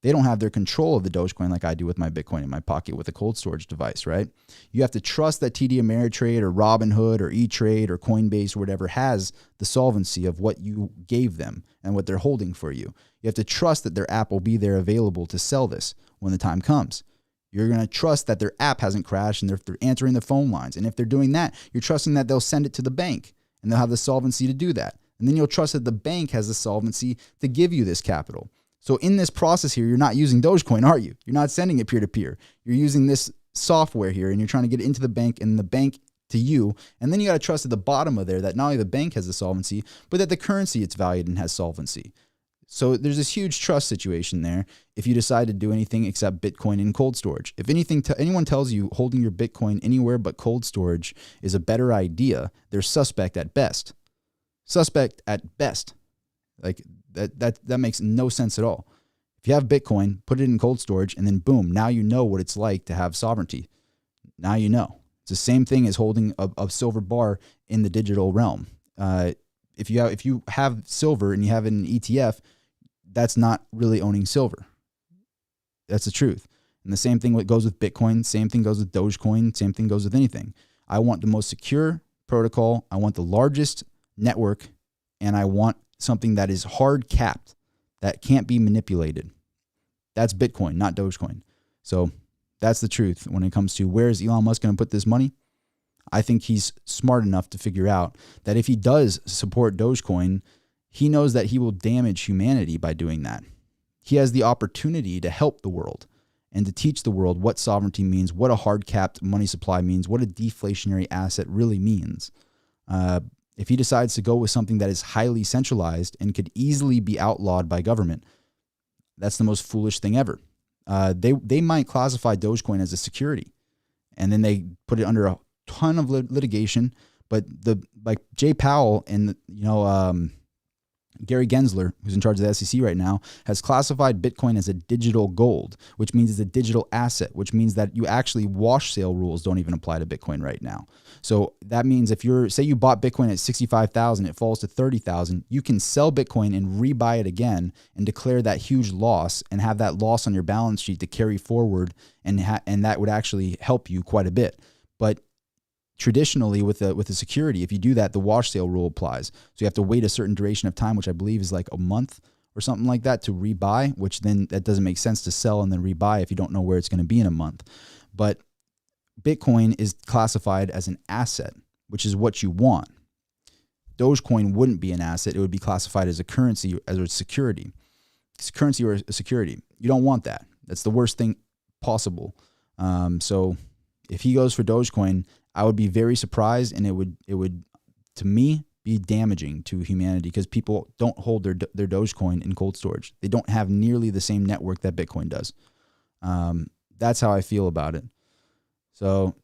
A: They don't have their control of the Dogecoin like I do with my Bitcoin in my pocket with a cold storage device, right? You have to trust that TD Ameritrade or Robinhood or E-Trade or Coinbase or whatever has the solvency of what you gave them and what they're holding for you. You have to trust that their app will be there available to sell this when the time comes. You're going to trust that their app hasn't crashed and they're answering the phone lines. And if they're doing that, you're trusting that they'll send it to the bank and they'll have the solvency to do that. And then you'll trust that the bank has the solvency to give you this capital. So in this process here, you're not using Dogecoin, are you? You're not sending it peer-to-peer. You're using this software here, and you're trying to get it into the bank and the bank to you. And then you got to trust at the bottom of there that not only the bank has the solvency, but that the currency it's valued in has solvency. So there's this huge trust situation there if you decide to do anything except Bitcoin in cold storage. If anyone tells you holding your Bitcoin anywhere but cold storage is a better idea, they're suspect at best. Suspect at best. Like that makes no sense at all. If you have Bitcoin, put it in cold storage, and then boom, now you know what it's like to have sovereignty. Now you know. It's the same thing as holding a silver bar in the digital realm. If you have silver and you have it in an ETF, that's not really owning silver. That's the truth. And the same thing goes with Bitcoin, same thing goes with Dogecoin, same thing goes with anything. I want the most secure protocol, I want the largest network, and I want something that is hard capped, that can't be manipulated. That's Bitcoin, not Dogecoin. So that's the truth when it comes to where is Elon Musk going to put this money. I think he's smart enough to figure out that if he does support Dogecoin, he knows that he will damage humanity by doing that. He has the opportunity to help the world and to teach the world what sovereignty means, what a hard capped money supply means, what a deflationary asset really means. If he decides to go with something that is highly centralized and could easily be outlawed by government, that's the most foolish thing ever. They might classify Dogecoin as a security, and then they put it under a ton of litigation. But like Jay Powell and Gary Gensler, who's in charge of the SEC right now, has classified Bitcoin as a digital gold, which means it's a digital asset, which means that you actually wash sale rules don't even apply to Bitcoin right now. So that means if say you bought Bitcoin at 65,000, it falls to 30,000, you can sell Bitcoin and rebuy it again and declare that huge loss and have that loss on your balance sheet to carry forward, and that would actually help you quite a bit. But traditionally with a security, if you do that, the wash sale rule applies. So you have to wait a certain duration of time, which I believe is like a month or something like that, to rebuy, which then that doesn't make sense to sell and then rebuy if you don't know where it's going to be in a month. But Bitcoin is classified as an asset, which is what you want. Dogecoin wouldn't be an asset. It would be classified as a currency, as a security. It's a currency or a security. You don't want that. That's the worst thing possible. So if he goes for Dogecoin, I would be very surprised, and it would to me be damaging to humanity, because people don't hold their Dogecoin in cold storage. They don't have nearly the same network that Bitcoin does. That's how I feel about it. So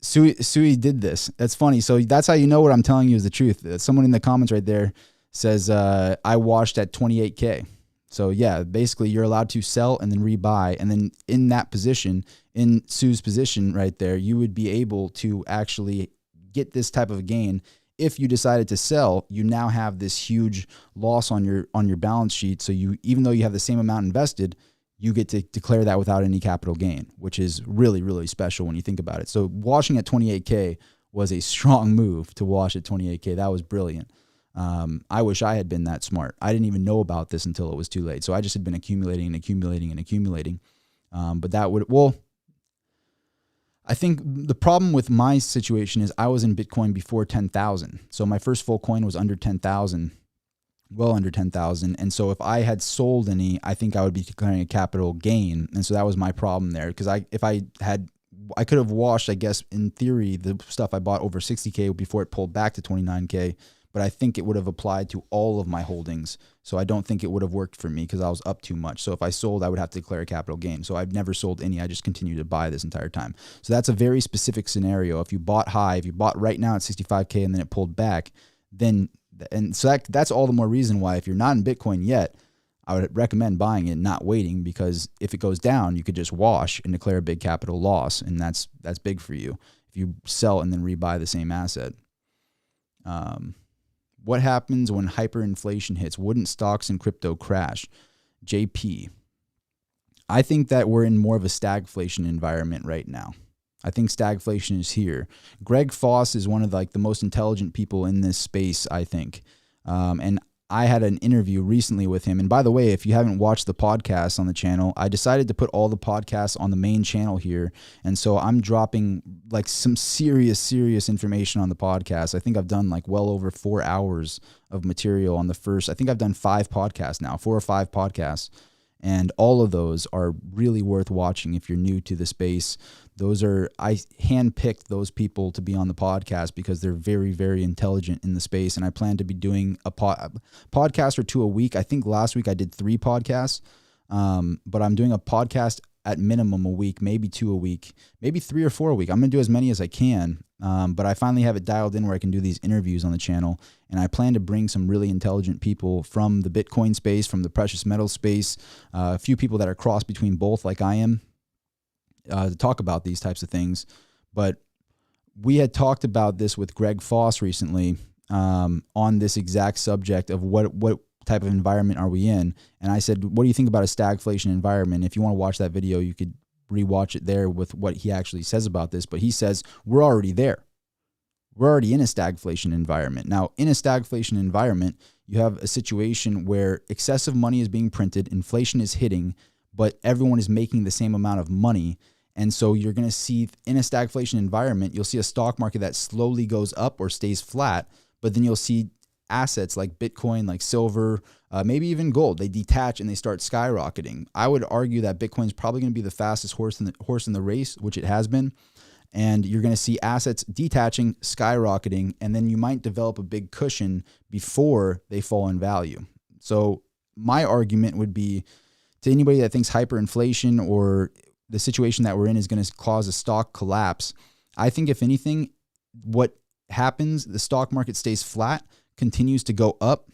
A: Sui did this. That's funny. So that's how you know what I'm telling you is the truth. Someone in the comments right there says, I washed at 28K. So yeah, basically you're allowed to sell and then rebuy. And then in that position, in Sue's position right there, you would be able to actually get this type of gain. If you decided to sell, you now have this huge loss on your balance sheet. So you, even though you have the same amount invested, you get to declare that without any capital gain, which is really, really special when you think about it. So washing at 28K was a strong move to wash at 28K. That was brilliant. I wish I had been that smart. I didn't even know about this until it was too late. So I just had been accumulating and accumulating and accumulating. But that would, well, I think the problem with my situation is I was in Bitcoin before 10,000. So my first full coin was under 10,000, well under 10,000. And so if I had sold any, I think I would be declaring a capital gain. And so that was my problem there. Because I could have washed, I guess, in theory, the stuff I bought over 60K before it pulled back to 29K. But I think it would have applied to all of my holdings. So I don't think it would have worked for me because I was up too much. So if I sold, I would have to declare a capital gain. So I've never sold any. I just continued to buy this entire time. So that's a very specific scenario. If you bought high, if you bought right now at 65K and then it pulled back, then, and so that's all the more reason why if you're not in Bitcoin yet, I would recommend buying it, not waiting, because if it goes down, you could just wash and declare a big capital loss. And that's big for you if you sell and then rebuy the same asset. What happens when hyperinflation hits? Wouldn't stocks and crypto crash? JP, I think that we're in more of a stagflation environment right now. I think stagflation is here. Greg Foss is one of the most intelligent people in this space, I think. And I had an interview recently with him. And by the way, if you haven't watched the podcast on the channel, I decided to put all the podcasts on the main channel here. And so I'm dropping some serious information on the podcast. I think I've done well over 4 hours of material on the first. I think I've done 5 podcasts now, 4 or 5 podcasts. And all of those are really worth watching if you're new to the space. I handpicked those people to be on the podcast because they're very, very intelligent in the space. And I plan to be doing a podcast or 2 a week. I think last week I did 3 podcasts, but I'm doing a podcast at minimum a week, maybe 2 a week, maybe 3 or 4 a week. I'm going to do as many as I can. But I finally have it dialed in where I can do these interviews on the channel. And I plan to bring some really intelligent people from the Bitcoin space, from the precious metal space, a few people that are crossed between both like I am, to talk about these types of things. But we had talked about this with Greg Foss recently on this exact subject of what type of environment are we in. And I said, what do you think about a stagflation environment? If you want to watch that video, you could rewatch it there with what he actually says about this. But he says, we're already there. We're already in a stagflation environment. Now, in a stagflation environment, you have a situation where excessive money is being printed, inflation is hitting, but everyone is making the same amount of money. And so you're going to see in a stagflation environment, you'll see a stock market that slowly goes up or stays flat, but then you'll see assets like Bitcoin, like silver, maybe even gold. They detach and they start skyrocketing. I would argue that Bitcoin is probably going to be the fastest horse in the race, which it has been. And you're going to see assets detaching, skyrocketing, and then you might develop a big cushion before they fall in value. So my argument would be to anybody that thinks hyperinflation or the situation that we're in is going to cause a stock collapse. I think if anything, what happens, the stock market stays flat, continues to go up,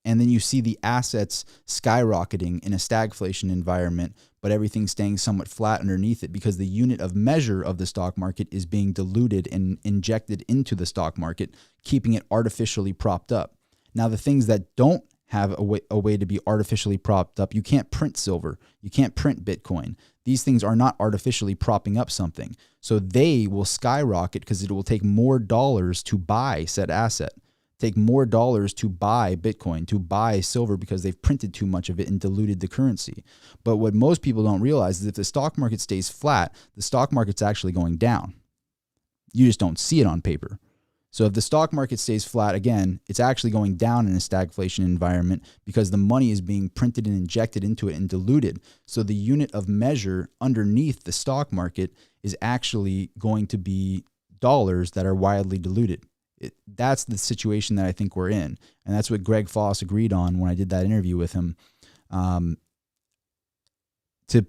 A: and then you see the assets skyrocketing in a stagflation environment, but everything staying somewhat flat underneath it because the unit of measure of the stock market is being diluted and injected into the stock market, keeping it artificially propped up. Now, the things that don't have a way to be artificially propped up, you can't print silver, you can't print Bitcoin. These things are not artificially propping up something. So they will skyrocket because it will take more dollars to buy said asset, take more dollars to buy Bitcoin, to buy silver because they've printed too much of it and diluted the currency. But what most people don't realize is if the stock market stays flat, the stock market's actually going down. You just don't see it on paper. So if the stock market stays flat, again, it's actually going down in a stagflation environment because the money is being printed and injected into it and diluted. So the unit of measure underneath the stock market is actually going to be dollars that are wildly diluted. That's the situation that I think we're in. And that's what Greg Foss agreed on when I did that interview with him. To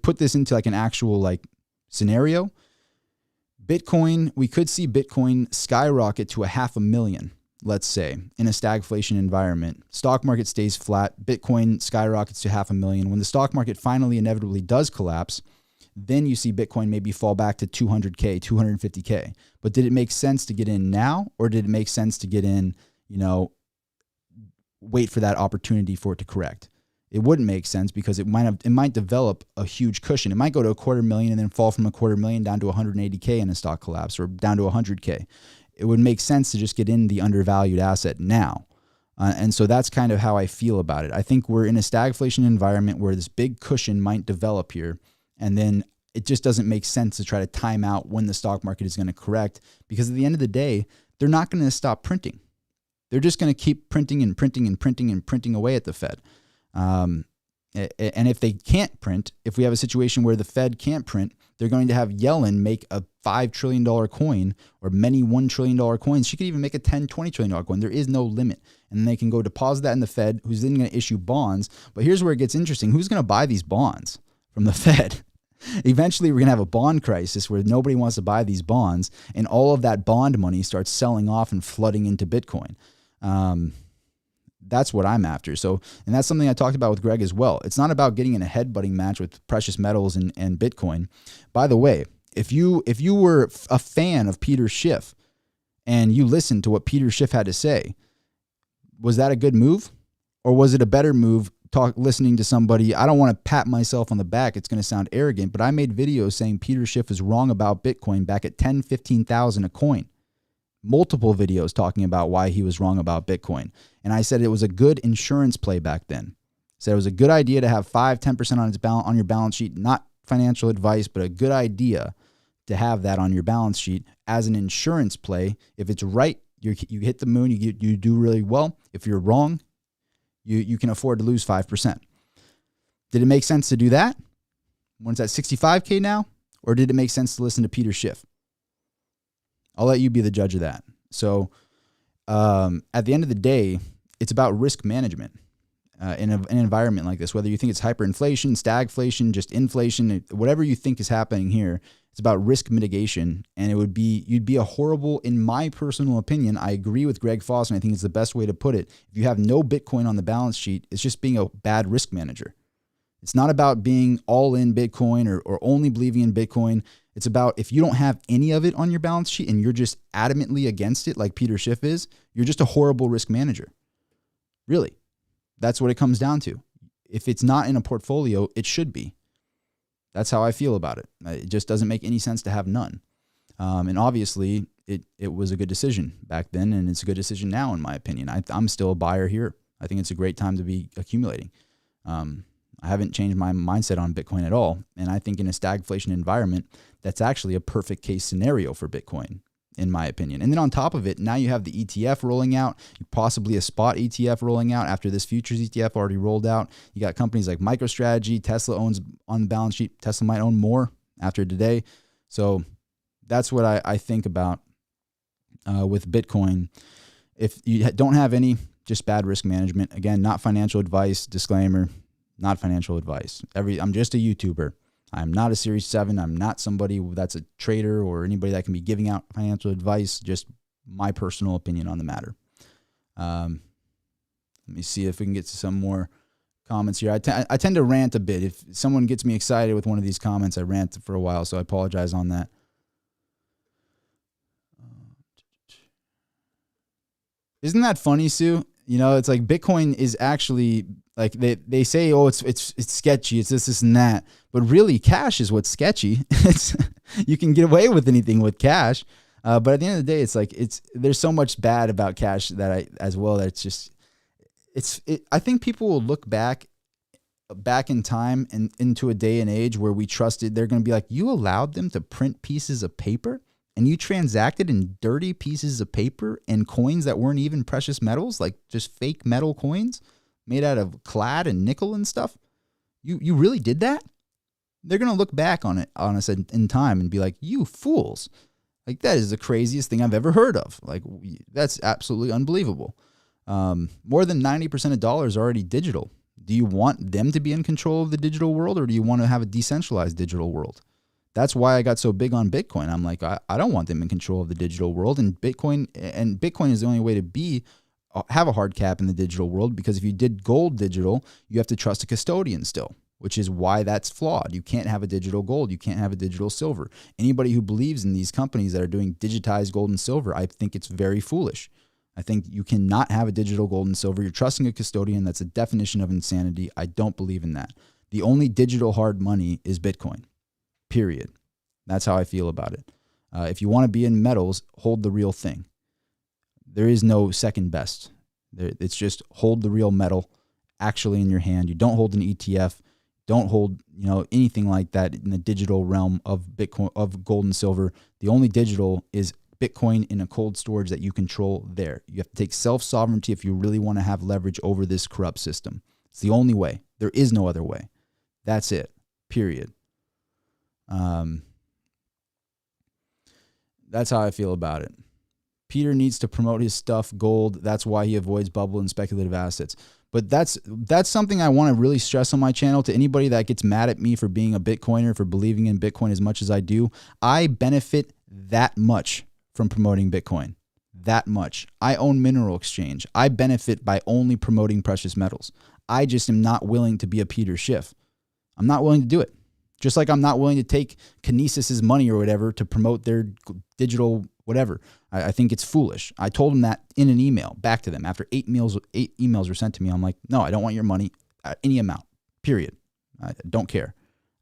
A: put this into like an actual like scenario, Bitcoin, we could see Bitcoin skyrocket to 500,000, let's say, in a stagflation environment. Stock market stays flat, Bitcoin skyrockets to 500,000. When the stock market finally inevitably does collapse, then you see Bitcoin maybe fall back to 200K, 250K. But did it make sense to get in now, or did it make sense to get in, wait for that opportunity for it to correct? It wouldn't make sense because it might develop a huge cushion. It might go to 250,000 and then fall from 250,000 down to 180K in a stock collapse or down to 100K. It would make sense to just get in the undervalued asset now. And so that's kind of how I feel about it. I think we're in a stagflation environment where this big cushion might develop here, and then it just doesn't make sense to try to time out when the stock market is going to correct, because at the end of the day, they're not going to stop printing. They're just going to keep printing and printing and printing and printing away at the Fed. And if they can't print, if we have a situation where the Fed can't print, they're going to have Yellen make a $5 trillion coin or many $1 trillion coins. She could even make a $10, $20 trillion coin. There is no limit. And they can go deposit that in the Fed, who's then going to issue bonds. But here's where it gets interesting. Who's going to buy these bonds from the Fed? Eventually, we're going to have a bond crisis where nobody wants to buy these bonds, and all of that bond money starts selling off and flooding into Bitcoin. That's what I'm after. So, and that's something I talked about with Greg as well. It's not about getting in a headbutting match with precious metals and Bitcoin. By the way, if you were a fan of Peter Schiff and you listened to what Peter Schiff had to say, was that a good move? Or was it a better move listening to somebody? I don't want to pat myself on the back. It's going to sound arrogant, but I made videos saying Peter Schiff is wrong about Bitcoin back at 10, 15,000 a coin. Multiple videos talking about why he was wrong about Bitcoin. And I said it was a good insurance play back then. I said it was a good idea to have 5-10% on your balance sheet, not financial advice, but a good idea to have that on your balance sheet as an insurance play. If it's right, you hit the moon, you do really well. If you're wrong, you can afford to lose 5%. Did it make sense to do that when it's at 65K now? Or did it make sense to listen to Peter Schiff? I'll let you be the judge of that. So at the end of the day, it's about risk management in an environment like this. Whether you think it's hyperinflation, stagflation, just inflation, whatever you think is happening here, it's about risk mitigation. And you'd be a horrible, in my personal opinion, I agree with Greg Foss, and I think it's the best way to put it. If you have no Bitcoin on the balance sheet, it's just being a bad risk manager. It's not about being all in Bitcoin or only believing in Bitcoin. It's about if you don't have any of it on your balance sheet and you're just adamantly against it like Peter Schiff is, you're just a horrible risk manager. Really. That's what it comes down to. If it's not in a portfolio, it should be. That's how I feel about it. It just doesn't make any sense to have none. And obviously, it was a good decision back then, and it's a good decision now, in my opinion. I'm still a buyer here. I think it's a great time to be accumulating. I haven't changed my mindset on Bitcoin at all. And I think in a stagflation environment, that's actually a perfect case scenario for Bitcoin, in my opinion. And then on top of it, now you have the ETF rolling out, possibly a spot ETF rolling out after this futures ETF already rolled out. You got companies like MicroStrategy, Tesla owns on the balance sheet. Tesla might own more after today. So that's what I think about with Bitcoin. If you don't have any, just bad risk management. Again, not financial advice, disclaimer. Not financial advice. I'm just a YouTuber. I'm not a Series 7. I'm not somebody that's a trader or anybody that can be giving out financial advice. Just my personal opinion on the matter. Let me see if we can get to some more comments here. I tend to rant a bit. If someone gets me excited with one of these comments, I rant for a while, so I apologize on that. Isn't that funny, Sue? You know, it's like Bitcoin is actually like they say, oh, it's sketchy, it's this and that, but really, cash is what's sketchy. You can get away with anything with cash, but at the end of the day, it's like there's so much bad about cash that I think people will look back in time and into a day and age where we trusted. They're going to be like, you allowed them to print pieces of paper? And you transacted in dirty pieces of paper and coins that weren't even precious metals, like just fake metal coins made out of clad and nickel and stuff. You really did that? They're going to look back on us in time and be like, you fools. Like, that is the craziest thing I've ever heard of. Like, that's absolutely unbelievable. More than 90% of dollars are already digital. Do you want them to be in control of the digital world, or do you want to have a decentralized digital world? That's why I got so big on Bitcoin. I'm like, I don't want them in control of the digital world. And Bitcoin is the only way to have a hard cap in the digital world, because if you did gold digital, you have to trust a custodian still, which is why that's flawed. You can't have a digital gold. You can't have a digital silver. Anybody who believes in these companies that are doing digitized gold and silver, I think it's very foolish. I think you cannot have a digital gold and silver. You're trusting a custodian. That's a definition of insanity. I don't believe in that. The only digital hard money is Bitcoin. Period. That's how I feel about it. If you want to be in metals, hold the real thing. There is no second best. It's just hold the real metal actually in your hand. You don't hold an ETF. Don't hold, anything like that in the digital realm of Bitcoin, of gold and silver. The only digital is Bitcoin in a cold storage that you control there. You have to take self-sovereignty if you really want to have leverage over this corrupt system. It's the only way. There is no other way. That's it. Period. That's how I feel about it. Peter needs to promote his stuff, gold. That's why he avoids bubble and speculative assets. But that's something I want to really stress on my channel to anybody that gets mad at me for being a Bitcoiner, for believing in Bitcoin as much as I do. I benefit that much from promoting Bitcoin. That much. I own Mineral Exchange. I benefit by only promoting precious metals. I just am not willing to be a Peter Schiff. I'm not willing to do it. Just like I'm not willing to take Kinesis's money or whatever to promote their digital whatever. I think it's foolish. I told them that in an email back to them after 8 emails were sent to me. I'm like, no, I don't want your money at any amount, period. I don't care.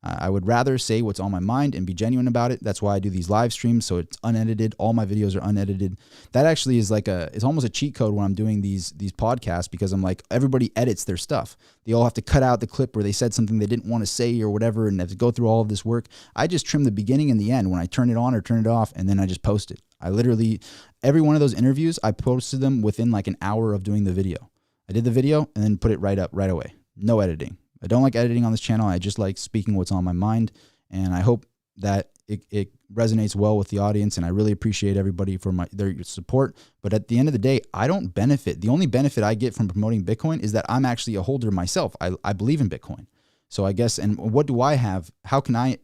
A: I would rather say what's on my mind and be genuine about it. That's why I do these live streams, so it's unedited. All my videos are unedited. That actually is it's almost a cheat code when I'm doing these podcasts, because I'm like, everybody edits their stuff. They all have to cut out the clip where they said something they didn't want to say or whatever, and have to go through all of this work. I just trim the beginning and the end when I turn it on or turn it off, and then I just post it. I literally, every one of those interviews, I posted them within like an hour of doing the video. I did the video and then put it right up right away. No editing. I don't like editing on this channel. I just like speaking what's on my mind, and I hope that it resonates well with the audience, and I really appreciate everybody for their support. But at the end of the day, I don't benefit. The only benefit I get from promoting Bitcoin is that I'm actually a holder myself. I believe in Bitcoin. So I guess, and what do I have? How can I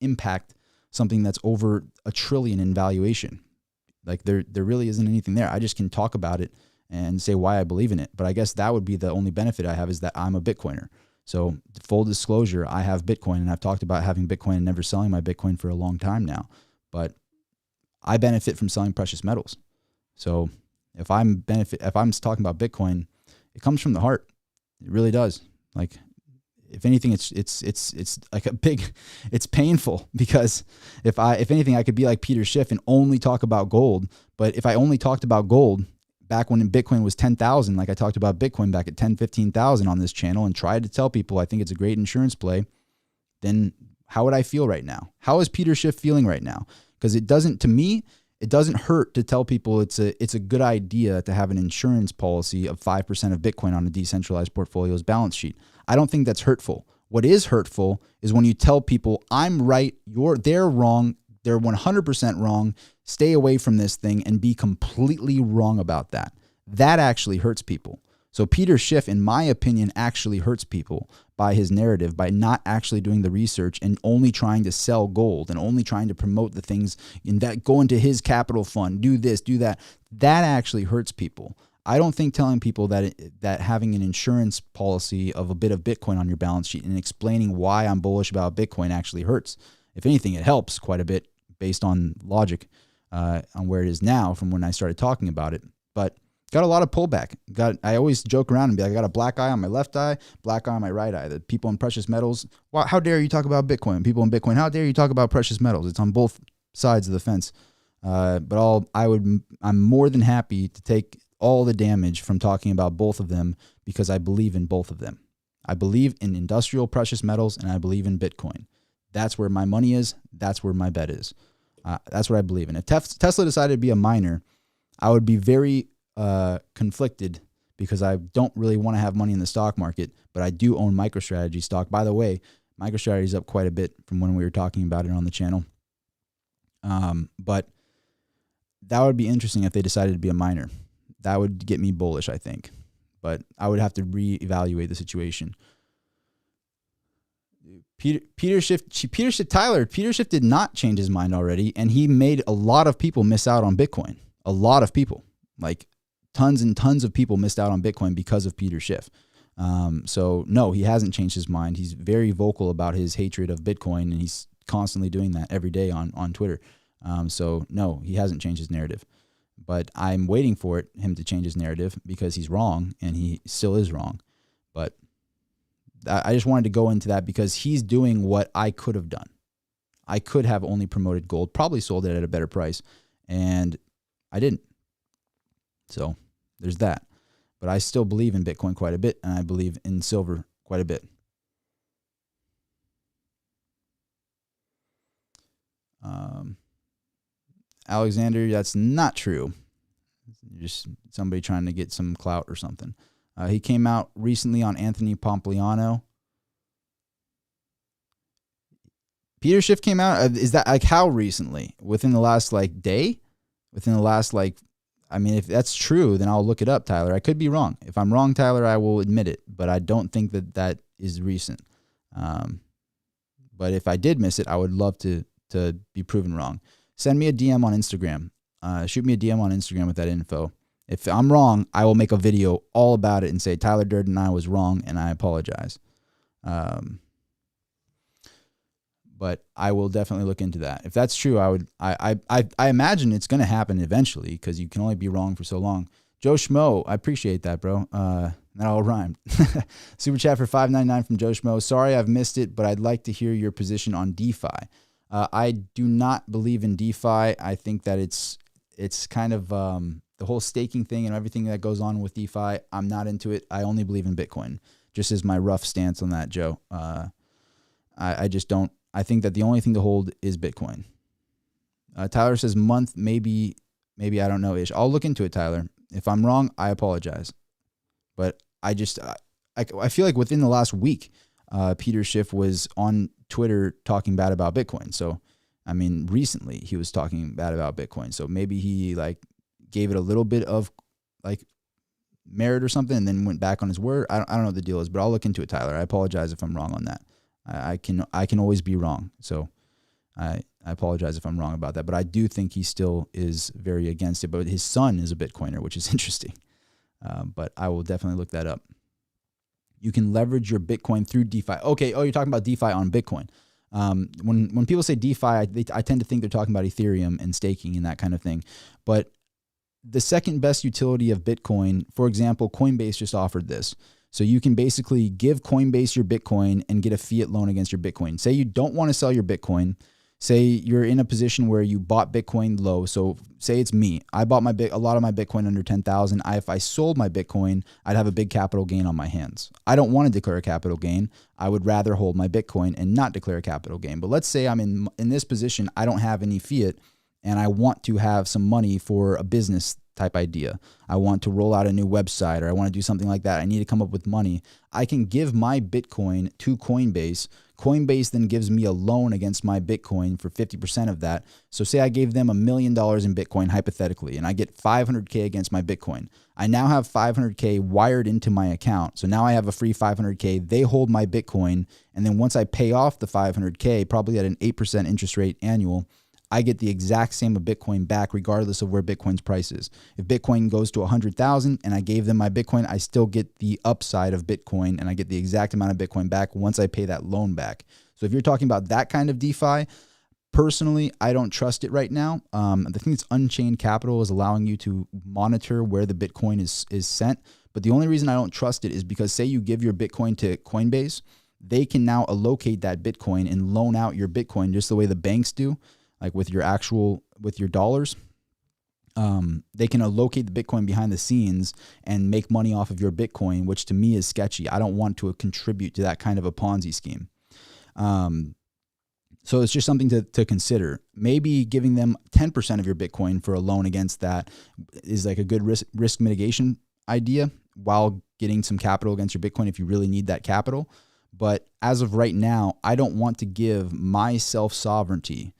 A: impact something that's over $1 trillion in valuation? Like there really isn't anything there. I just can talk about it and say why I believe in it. But I guess that would be the only benefit I have, is that I'm a Bitcoiner. So full disclosure, I have Bitcoin, and I've talked about having Bitcoin and never selling my Bitcoin for a long time now. But I benefit from selling precious metals. So if I'm talking about Bitcoin, it comes from the heart. It really does. Like, if anything, it's like it's painful, because if anything, I could be like Peter Schiff and only talk about gold. But if I only talked about gold back when Bitcoin was 10,000, like I talked about Bitcoin back at 10, 15,000 on this channel, and tried to tell people I think it's a great insurance play, then how would I feel right now? How is Peter Schiff feeling right now? Because to me, it doesn't hurt to tell people it's a good idea to have an insurance policy of 5% of Bitcoin on a decentralized portfolio's balance sheet. I don't think that's hurtful. What is hurtful is when you tell people, I'm right, they're wrong, they're 100% wrong, stay away from this thing, and be completely wrong about that. That actually hurts people. So Peter Schiff, in my opinion, actually hurts people by his narrative, by not actually doing the research and only trying to sell gold and only trying to promote the things that go into his capital fund, do this, do that. That actually hurts people. I don't think telling people that having an insurance policy of a bit of Bitcoin on your balance sheet and explaining why I'm bullish about Bitcoin actually hurts. If anything, it helps quite a bit based on logic on where it is now from when I started talking about it. But got a lot of pullback. I always joke around and be like, I got a black eye on my left eye, black eye on my right eye. The people in precious metals, how dare you talk about Bitcoin? People in Bitcoin, how dare you talk about precious metals? It's on both sides of the fence. But I'm more than happy to take all the damage from talking about both of them because I believe in both of them. I believe in industrial precious metals and I believe in Bitcoin. That's where my money is. That's where my bet is. That's what I believe in. If Tesla decided to be a miner, I would be very conflicted because I don't really want to have money in the stock market, but I do own MicroStrategy stock. By the way, MicroStrategy is up quite a bit from when we were talking about it on the channel. But that would be interesting if they decided to be a miner. That would get me bullish, I think. But I would have to reevaluate the situation. Peter Schiff did not change his mind already, and he made a lot of people miss out on Bitcoin. A lot of people, like tons and tons of people missed out on Bitcoin because of Peter Schiff. So no, he hasn't changed his mind. He's very vocal about his hatred of Bitcoin, and he's constantly doing that every day on Twitter. So no, he hasn't changed his narrative. But I'm waiting for him to change his narrative because he's wrong, and he still is wrong. But I just wanted to go into that because he's doing what I could have done. I could have only promoted gold, probably sold it at a better price, and I didn't. So there's that. But I still believe in Bitcoin quite a bit, and I believe in silver quite a bit. Alexander, that's not true. Just somebody trying to get some clout or something. He came out recently on Anthony Pompliano. Peter Schiff came out. Is that like how recently? Within the last like day? Within the last like, I mean, if that's true, then I'll look it up, Tyler. I could be wrong. If I'm wrong, Tyler, I will admit it. But I don't think that is recent. But if I did miss it, I would love to be proven wrong. Send me a DM on Instagram. Shoot me a DM on Instagram with that info. If I'm wrong, I will make a video all about it and say Tyler Durden and I was wrong and I apologize. But I will definitely look into that. If that's true, I imagine it's going to happen eventually because you can only be wrong for so long. Joe Schmo, I appreciate that, bro. That all rhymed. Super chat for $5.99 from Joe Schmo. Sorry I've missed it, but I'd like to hear your position on DeFi. I do not believe in DeFi. I think that it's kind of the whole staking thing and everything that goes on with DeFi. I'm not into it. I only believe in Bitcoin. Just as my rough stance on that, Joe. I just don't. I think that the only thing to hold is Bitcoin. Tyler says month, maybe I don't know ish. I'll look into it, Tyler. If I'm wrong, I apologize. But I feel like within the last week, Peter Schiff was on Twitter talking bad about Bitcoin. So, I mean, recently he was talking bad about Bitcoin. So maybe he like gave it a little bit of like merit or something and then went back on his word. I don't know what the deal is, but I'll look into it, Tyler. I apologize if I'm wrong on that. I can always be wrong. So I apologize if I'm wrong about that. But I do think he still is very against it. But his son is a Bitcoiner, which is interesting. But I will definitely look that up. You can leverage your Bitcoin through DeFi. Okay. Oh, you're talking about DeFi on Bitcoin. When people say DeFi, I tend to think they're talking about Ethereum and staking and that kind of thing. But the second best utility of Bitcoin, for example, Coinbase just offered this. So you can basically give Coinbase your Bitcoin and get a fiat loan against your Bitcoin. Say you don't want to sell your Bitcoin. Say you're in a position where you bought Bitcoin low. So say it's me. I bought a lot of my Bitcoin under 10,000. If I sold my Bitcoin, I'd have a big capital gain on my hands. I don't want to declare a capital gain. I would rather hold my Bitcoin and not declare a capital gain. But let's say I'm in this position. I don't have any fiat and I want to have some money for a business type idea. I want to roll out a new website or I want to do something like that. I need to come up with money. I can give my Bitcoin to Coinbase. Coinbase then gives me a loan against my Bitcoin for 50% of that. So say I gave them $1 million in Bitcoin hypothetically, and I get 500K against my Bitcoin. I now have 500K wired into my account. So now I have a free 500K. They hold my Bitcoin. And then once I pay off the 500K, probably at an 8% interest rate annual, I get the exact same of Bitcoin back regardless of where Bitcoin's price is. If Bitcoin goes to 100,000 and I gave them my Bitcoin, I still get the upside of Bitcoin and I get the exact amount of Bitcoin back once I pay that loan back. So if you're talking about that kind of DeFi, personally, I don't trust it right now. The thing that's Unchained Capital is allowing you to monitor where the Bitcoin is sent. But the only reason I don't trust it is because say you give your Bitcoin to Coinbase, they can now allocate that Bitcoin and loan out your Bitcoin just the way the banks do, like with your dollars. They can allocate the Bitcoin behind the scenes and make money off of your Bitcoin, which to me is sketchy. I don't want to contribute to that kind of a Ponzi scheme. So it's just something to consider. Maybe giving them 10% of your Bitcoin for a loan against that is like a good risk mitigation idea while getting some capital against your Bitcoin if you really need that capital. But as of right now, I don't want to give my self-sovereignty.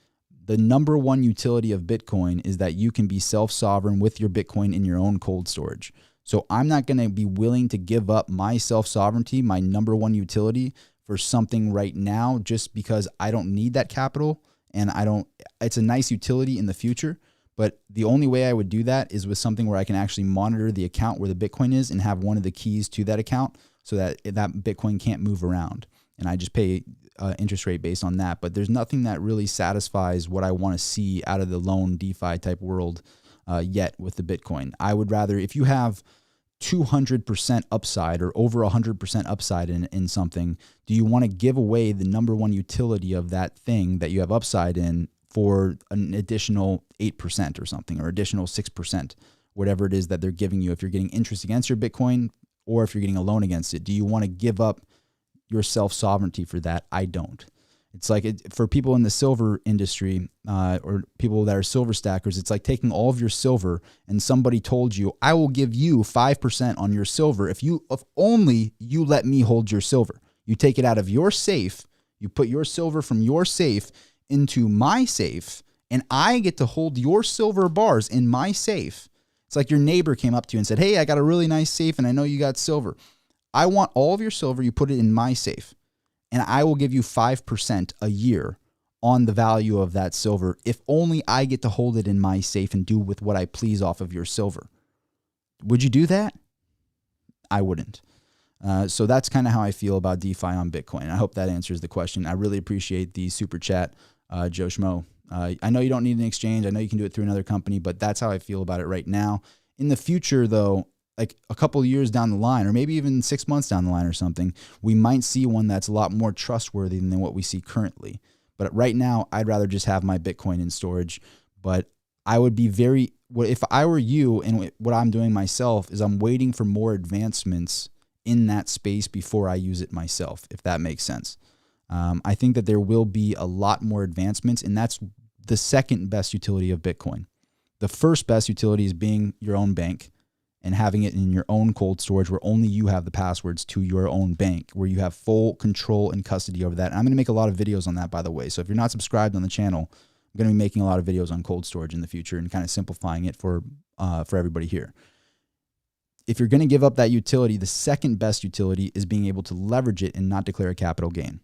A: The number one utility of Bitcoin is that you can be self-sovereign with your Bitcoin in your own cold storage. So I'm not going to be willing to give up my self-sovereignty, my number one utility, for something right now just because I don't need that capital and it's a nice utility in the future. But the only way I would do that is with something where I can actually monitor the account where the Bitcoin is and have one of the keys to that account so that Bitcoin can't move around. And I just pay interest rate based on that. But there's nothing that really satisfies what I want to see out of the loan DeFi type world yet with the Bitcoin. I would rather, if you have 200% upside or over 100% upside in something, do you want to give away the number one utility of that thing that you have upside in for an additional 8% or something, or additional 6%, whatever it is that they're giving you? If you're getting interest against your Bitcoin or if you're getting a loan against it, do you want to give up your self-sovereignty for that? I don't. It's like for people in the silver industry or people that are silver stackers, it's like taking all of your silver and somebody told you, I will give you 5% on your silver if only you let me hold your silver. You take it out of your safe, you put your silver from your safe into my safe, and I get to hold your silver bars in my safe. It's like your neighbor came up to you and said, hey, I got a really nice safe and I know you got silver. I want all of your silver, you put it in my safe. And I will give you 5% a year on the value of that silver if only I get to hold it in my safe and do with what I please off of your silver. Would you do that? I wouldn't. So that's kind of how I feel about DeFi on Bitcoin. I hope that answers the question. I really appreciate the super chat, Joe Schmo. I know you don't need an exchange. I know you can do it through another company, but that's how I feel about it right now. In the future, though, like a couple of years down the line, or maybe even 6 months down the line or something, we might see one that's a lot more trustworthy than what we see currently. But right now, I'd rather just have my Bitcoin in storage. But I would be if I were you, and what I'm doing myself is I'm waiting for more advancements in that space before I use it myself, if that makes sense. I think that there will be a lot more advancements, and that's the second best utility of Bitcoin. The first best utility is being your own bank and having it in your own cold storage where only you have the passwords to your own bank, where you have full control and custody over that. And I'm going to make a lot of videos on that, by the way. So if you're not subscribed on the channel, I'm going to be making a lot of videos on cold storage in the future and kind of simplifying it for everybody here. If you're going to give up that utility, the second best utility is being able to leverage it and not declare a capital gain.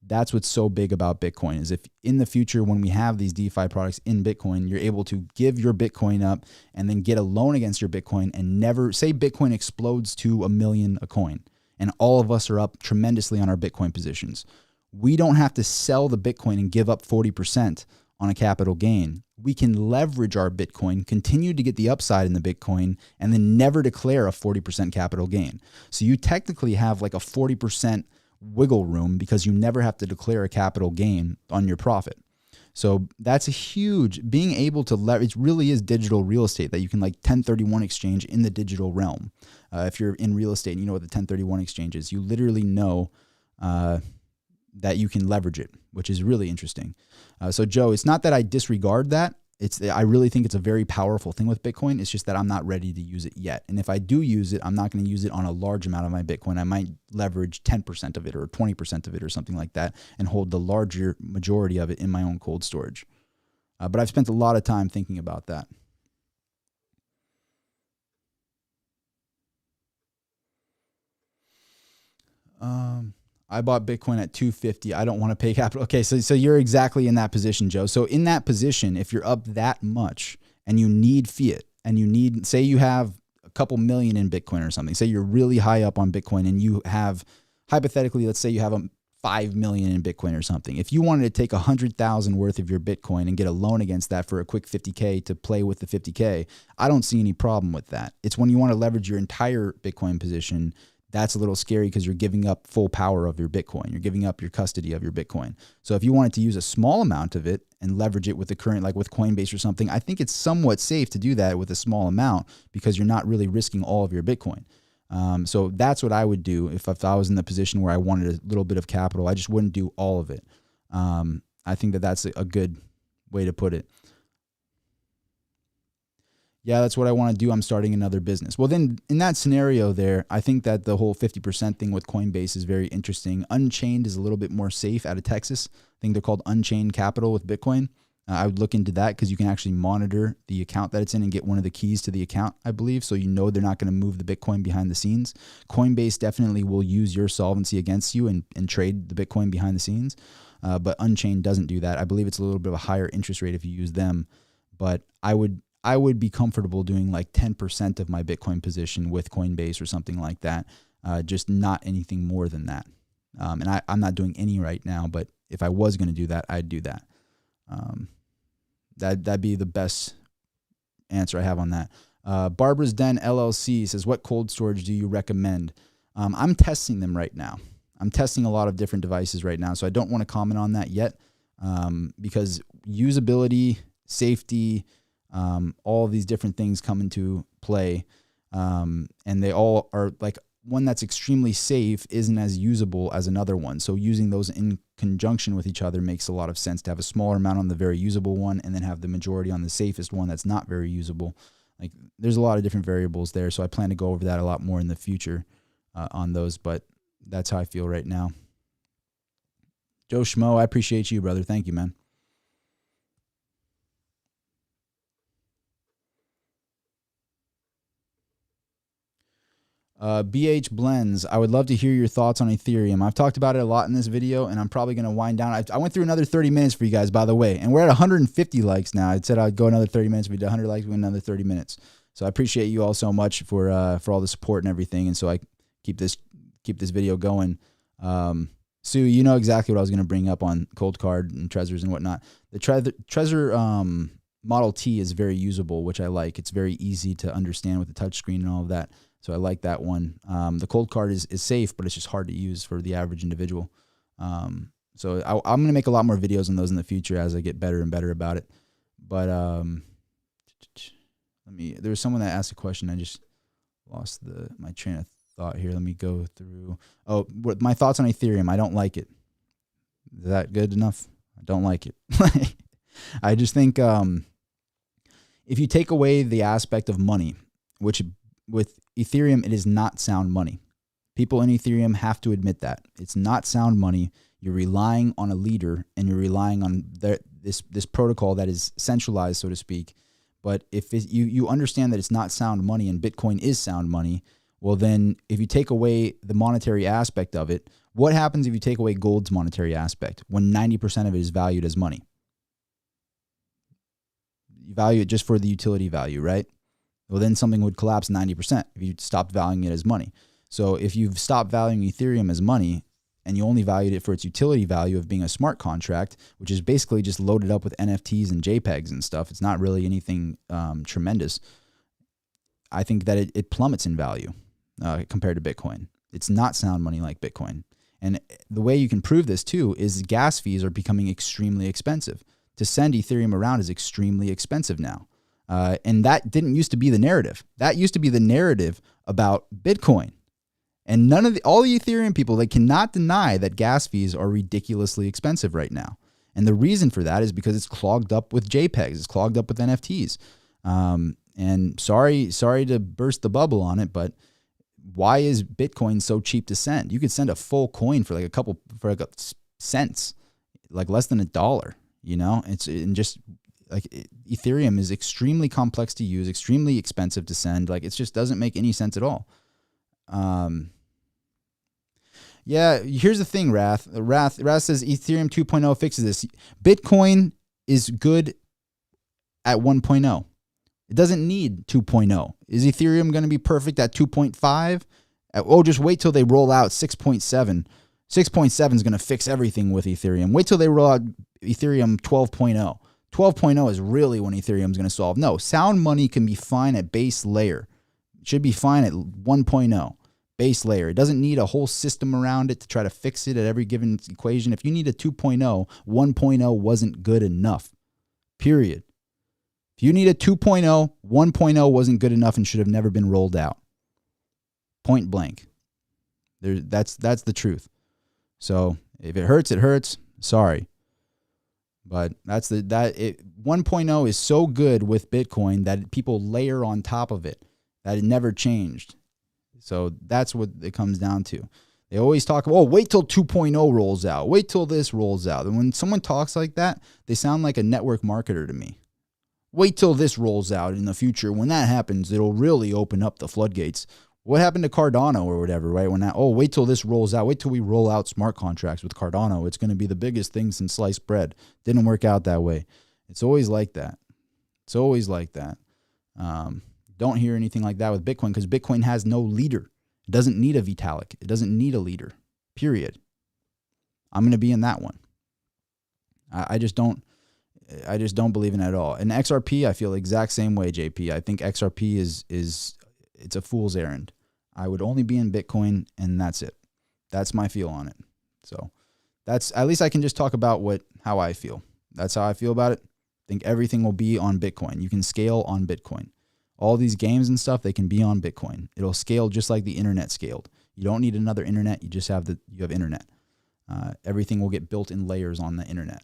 A: That's what's so big about Bitcoin, is if in the future, when we have these DeFi products in Bitcoin, you're able to give your Bitcoin up and then get a loan against your Bitcoin and never, say Bitcoin explodes to $1 million a coin and all of us are up tremendously on our Bitcoin positions. We don't have to sell the Bitcoin and give up 40% on a capital gain. We can leverage our Bitcoin, continue to get the upside in the Bitcoin, and then never declare a 40% capital gain. So you technically have like a 40% wiggle room because you never have to declare a capital gain on your profit. So that's a huge, being able to leverage, really is digital real estate that you can like 1031 exchange in the digital realm. If you're in real estate and you know what the 1031 exchange is, you literally know that you can leverage it, which is really interesting. So Joe, it's not that I disregard that. I really think it's a very powerful thing with Bitcoin. It's just that I'm not ready to use it yet. And if I do use it, I'm not going to use it on a large amount of my Bitcoin. I might leverage 10% of it or 20% of it or something like that and hold the larger majority of it in my own cold storage. But I've spent a lot of time thinking about that. I bought Bitcoin at 250. I don't want to pay capital. Okay, so you're exactly in that position, Joe. So in that position, if you're up that much and you need fiat and you need, say you have a couple million in Bitcoin or something, say you're really high up on Bitcoin and you have, hypothetically, let's say you have 5 million in Bitcoin or something. If you wanted to take 100,000 worth of your Bitcoin and get a loan against that for a quick 50K to play with the 50K, I don't see any problem with that. It's when you want to leverage your entire Bitcoin position, that's a little scary because you're giving up full power of your Bitcoin. You're giving up your custody of your Bitcoin. So if you wanted to use a small amount of it and leverage it with the current, like with Coinbase or something, I think it's somewhat safe to do that with a small amount because you're not really risking all of your Bitcoin. So that's what I would do if I was in the position where I wanted a little bit of capital. I just wouldn't do all of it. I think that that's a good way to put it. Yeah, that's what I want to do. I'm starting another business. Well, then in that scenario there, I think that the whole 50% thing with Coinbase is very interesting. Unchained is a little bit more safe out of Texas. I think they're called Unchained Capital with Bitcoin. I would look into that because you can actually monitor the account that it's in and get one of the keys to the account, I believe. So you know they're not going to move the Bitcoin behind the scenes. Coinbase definitely will use your solvency against you and trade the Bitcoin behind the scenes. But Unchained doesn't do that. I believe it's a little bit of a higher interest rate if you use them. But I would be comfortable doing like 10% of my Bitcoin position with Coinbase or something like that. Just not anything more than that. And I'm not doing any right now, but if I was going to do that, I'd do that. That'd be the best answer I have on that. Barbara's Den LLC says, what cold storage do you recommend? I'm testing them right now. I'm testing a lot of different devices right now, so I don't want to comment on that yet because usability, safety, all of these different things come into play, and they all are like, one that's extremely safe isn't as usable as another one. So using those in conjunction with each other makes a lot of sense to have a smaller amount on the very usable one and then have the majority on the safest one that's not very usable. Like there's a lot of different variables there. So I plan to go over that a lot more in the future on those, but that's how I feel right now. Joe Schmo, I appreciate you, brother. Thank you, man. BH Blends, I would love to hear your thoughts on Ethereum. I've talked about it a lot in this video, and I'm probably going to wind down. I went through another 30 minutes for you guys, by the way, and we're at 150 likes now. I said I'd go another 30 minutes. We did 100 likes, we went another 30 minutes. So I appreciate you all so much for all the support and everything, and so I keep this video going. Sue, you know exactly what I was going to bring up on Cold Card and Trezors and whatnot. The Trezor Model T is very usable, which I like. It's very easy to understand with the touchscreen and all of that. So I like that one. The Cold Card is safe, but it's just hard to use for the average individual. So I'm going to make a lot more videos on those in the future as I get better and better about it. But there was someone that asked a question. I just lost my train of thought here. Let me go through. Oh, my thoughts on Ethereum. I don't like it. Is that good enough? I don't like it. I just think if you take away the aspect of money, which with Ethereum, it is not sound money. People in Ethereum have to admit that. It's not sound money. You're relying on a leader, and you're relying on this protocol that is centralized, so to speak. But if you understand that it's not sound money and Bitcoin is sound money, well then if you take away the monetary aspect of it, what happens if you take away gold's monetary aspect when 90% of it is valued as money? You value it just for the utility value, right? Well, then something would collapse 90% if you stopped valuing it as money. So if you've stopped valuing Ethereum as money and you only valued it for its utility value of being a smart contract, which is basically just loaded up with NFTs and JPEGs and stuff, it's not really anything tremendous. I think that it plummets in value compared to Bitcoin. It's not sound money like Bitcoin. And the way you can prove this too is gas fees are becoming extremely expensive. To send Ethereum around is extremely expensive now. And that didn't used to be the narrative. That used to be the narrative about Bitcoin. And all the Ethereum people, they cannot deny that gas fees are ridiculously expensive right now. And the reason for that is because it's clogged up with JPEGs. It's clogged up with NFTs. And sorry to burst the bubble on it, but why is Bitcoin so cheap to send? You could send a full coin for like a cents, like less than $1, you know? Ethereum is extremely complex to use, extremely expensive to send. Like it just doesn't make any sense at all. Yeah, here's the thing, Wrath says Ethereum 2.0 fixes this. Bitcoin is good at 1.0. It doesn't need 2.0. Is Ethereum going to be perfect at 2.5? Oh, just wait till they roll out 6.7. 6.7 is going to fix everything with Ethereum. Wait till they roll out Ethereum 12.0. 12.0 is really when Ethereum is going to solve. No, sound money can be fine at base layer. It should be fine at 1.0. Base layer. It doesn't need a whole system around it to try to fix it at every given equation. If you need a 2.0, 1.0 wasn't good enough. Period. If you need a 2.0, 1.0 wasn't good enough and should have never been rolled out. Point blank. That's the truth. So if it hurts, it hurts. Sorry. But 1.0 is so good with Bitcoin that people layer on top of it, that it never changed. So that's what it comes down to. They always talk, oh, wait till 2.0 rolls out. Wait till this rolls out. And when someone talks like that, they sound like a network marketer to me. Wait till this rolls out in the future. When that happens, it'll really open up the floodgates. What happened to Cardano or whatever, right? Wait till this rolls out. Wait till we roll out smart contracts with Cardano. It's going to be the biggest thing since sliced bread. Didn't work out that way. It's always like that. It's always like that. Don't hear anything like that with Bitcoin because Bitcoin has no leader. It doesn't need a Vitalik. It doesn't need a leader, period. I'm going to be in that one. I just don't believe in it at all. And XRP, I feel the exact same way, JP. I think XRP it's a fool's errand. I would only be in Bitcoin and that's it. That's my feel on it. So that's, at least I can just talk about how I feel. That's how I feel about it. I think everything will be on Bitcoin. You can scale on Bitcoin. All these games and stuff, they can be on Bitcoin. It'll scale just like the internet scaled. You don't need another internet. You just have you have internet. Everything will get built in layers on the internet.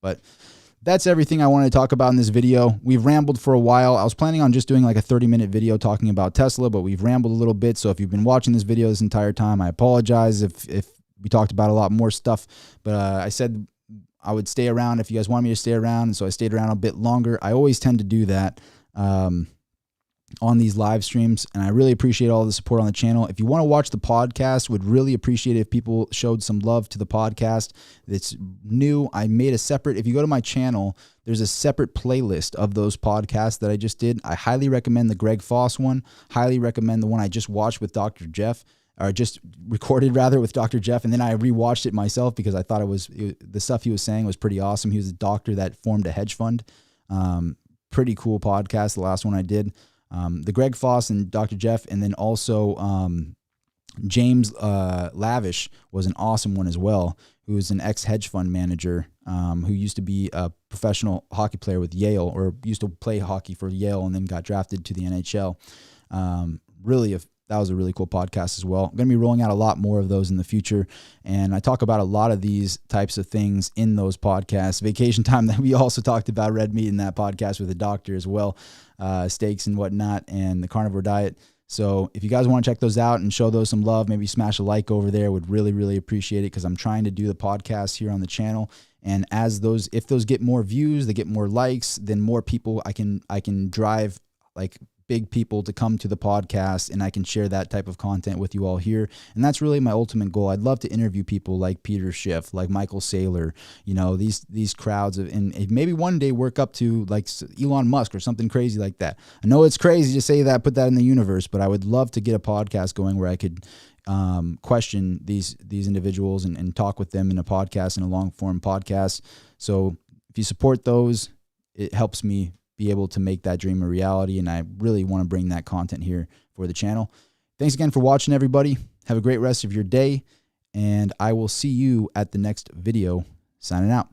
A: But that's everything I wanted to talk about in this video. We've rambled for a while. I was planning on just doing like a 30-minute video talking about Tesla, but we've rambled a little bit. So if you've been watching this video this entire time, I apologize if we talked about a lot more stuff. But I said I would stay around if you guys want me to stay around, and so I stayed around a bit longer. I always tend to do that on these live streams, and I really appreciate all the support on the channel. If you want to watch the podcast, would really appreciate it if people showed some love to the podcast. It's new. I made a separate, if you go to my channel, there's a separate playlist of those podcasts that I just did. I highly recommend the Greg Foss one, highly recommend the one I just watched with Dr. Jeff, or just recorded rather with Dr. Jeff, and then I rewatched it myself because I thought the stuff he was saying was pretty awesome. He was a doctor that formed a hedge fund. Pretty cool podcast, the last one I did. The Greg Foss and Dr. Jeff, and then also James Lavish was an awesome one as well, who is an ex-hedge fund manager who used to be a professional hockey player with Yale, or used to play hockey for Yale and then got drafted to the NHL. That was a really cool podcast as well. I'm going to be rolling out a lot more of those in the future, and I talk about a lot of these types of things in those podcasts. Vacation time, that we also talked about red meat in that podcast with a doctor as well, steaks and whatnot, and the carnivore diet. So if you guys want to check those out and show those some love, maybe smash a like over there. Would really, really appreciate it, because I'm trying to do the podcast here on the channel. And if those get more views, they get more likes, then more people I can drive, like, big people to come to the podcast, and I can share that type of content with you all here. And that's really my ultimate goal. I'd love to interview people like Peter Schiff, like Michael Saylor, these crowds and maybe one day work up to like Elon Musk or something crazy like that. I know it's crazy to say that, put that in the universe, but I would love to get a podcast going where I could question these individuals and talk with them in a podcast, in a long form podcast. So if you support those, it helps me be able to make that dream a reality, and I really want to bring that content here for the channel. Thanks again for watching, everybody. Have a great rest of your day, and I will see you at the next video. Signing out.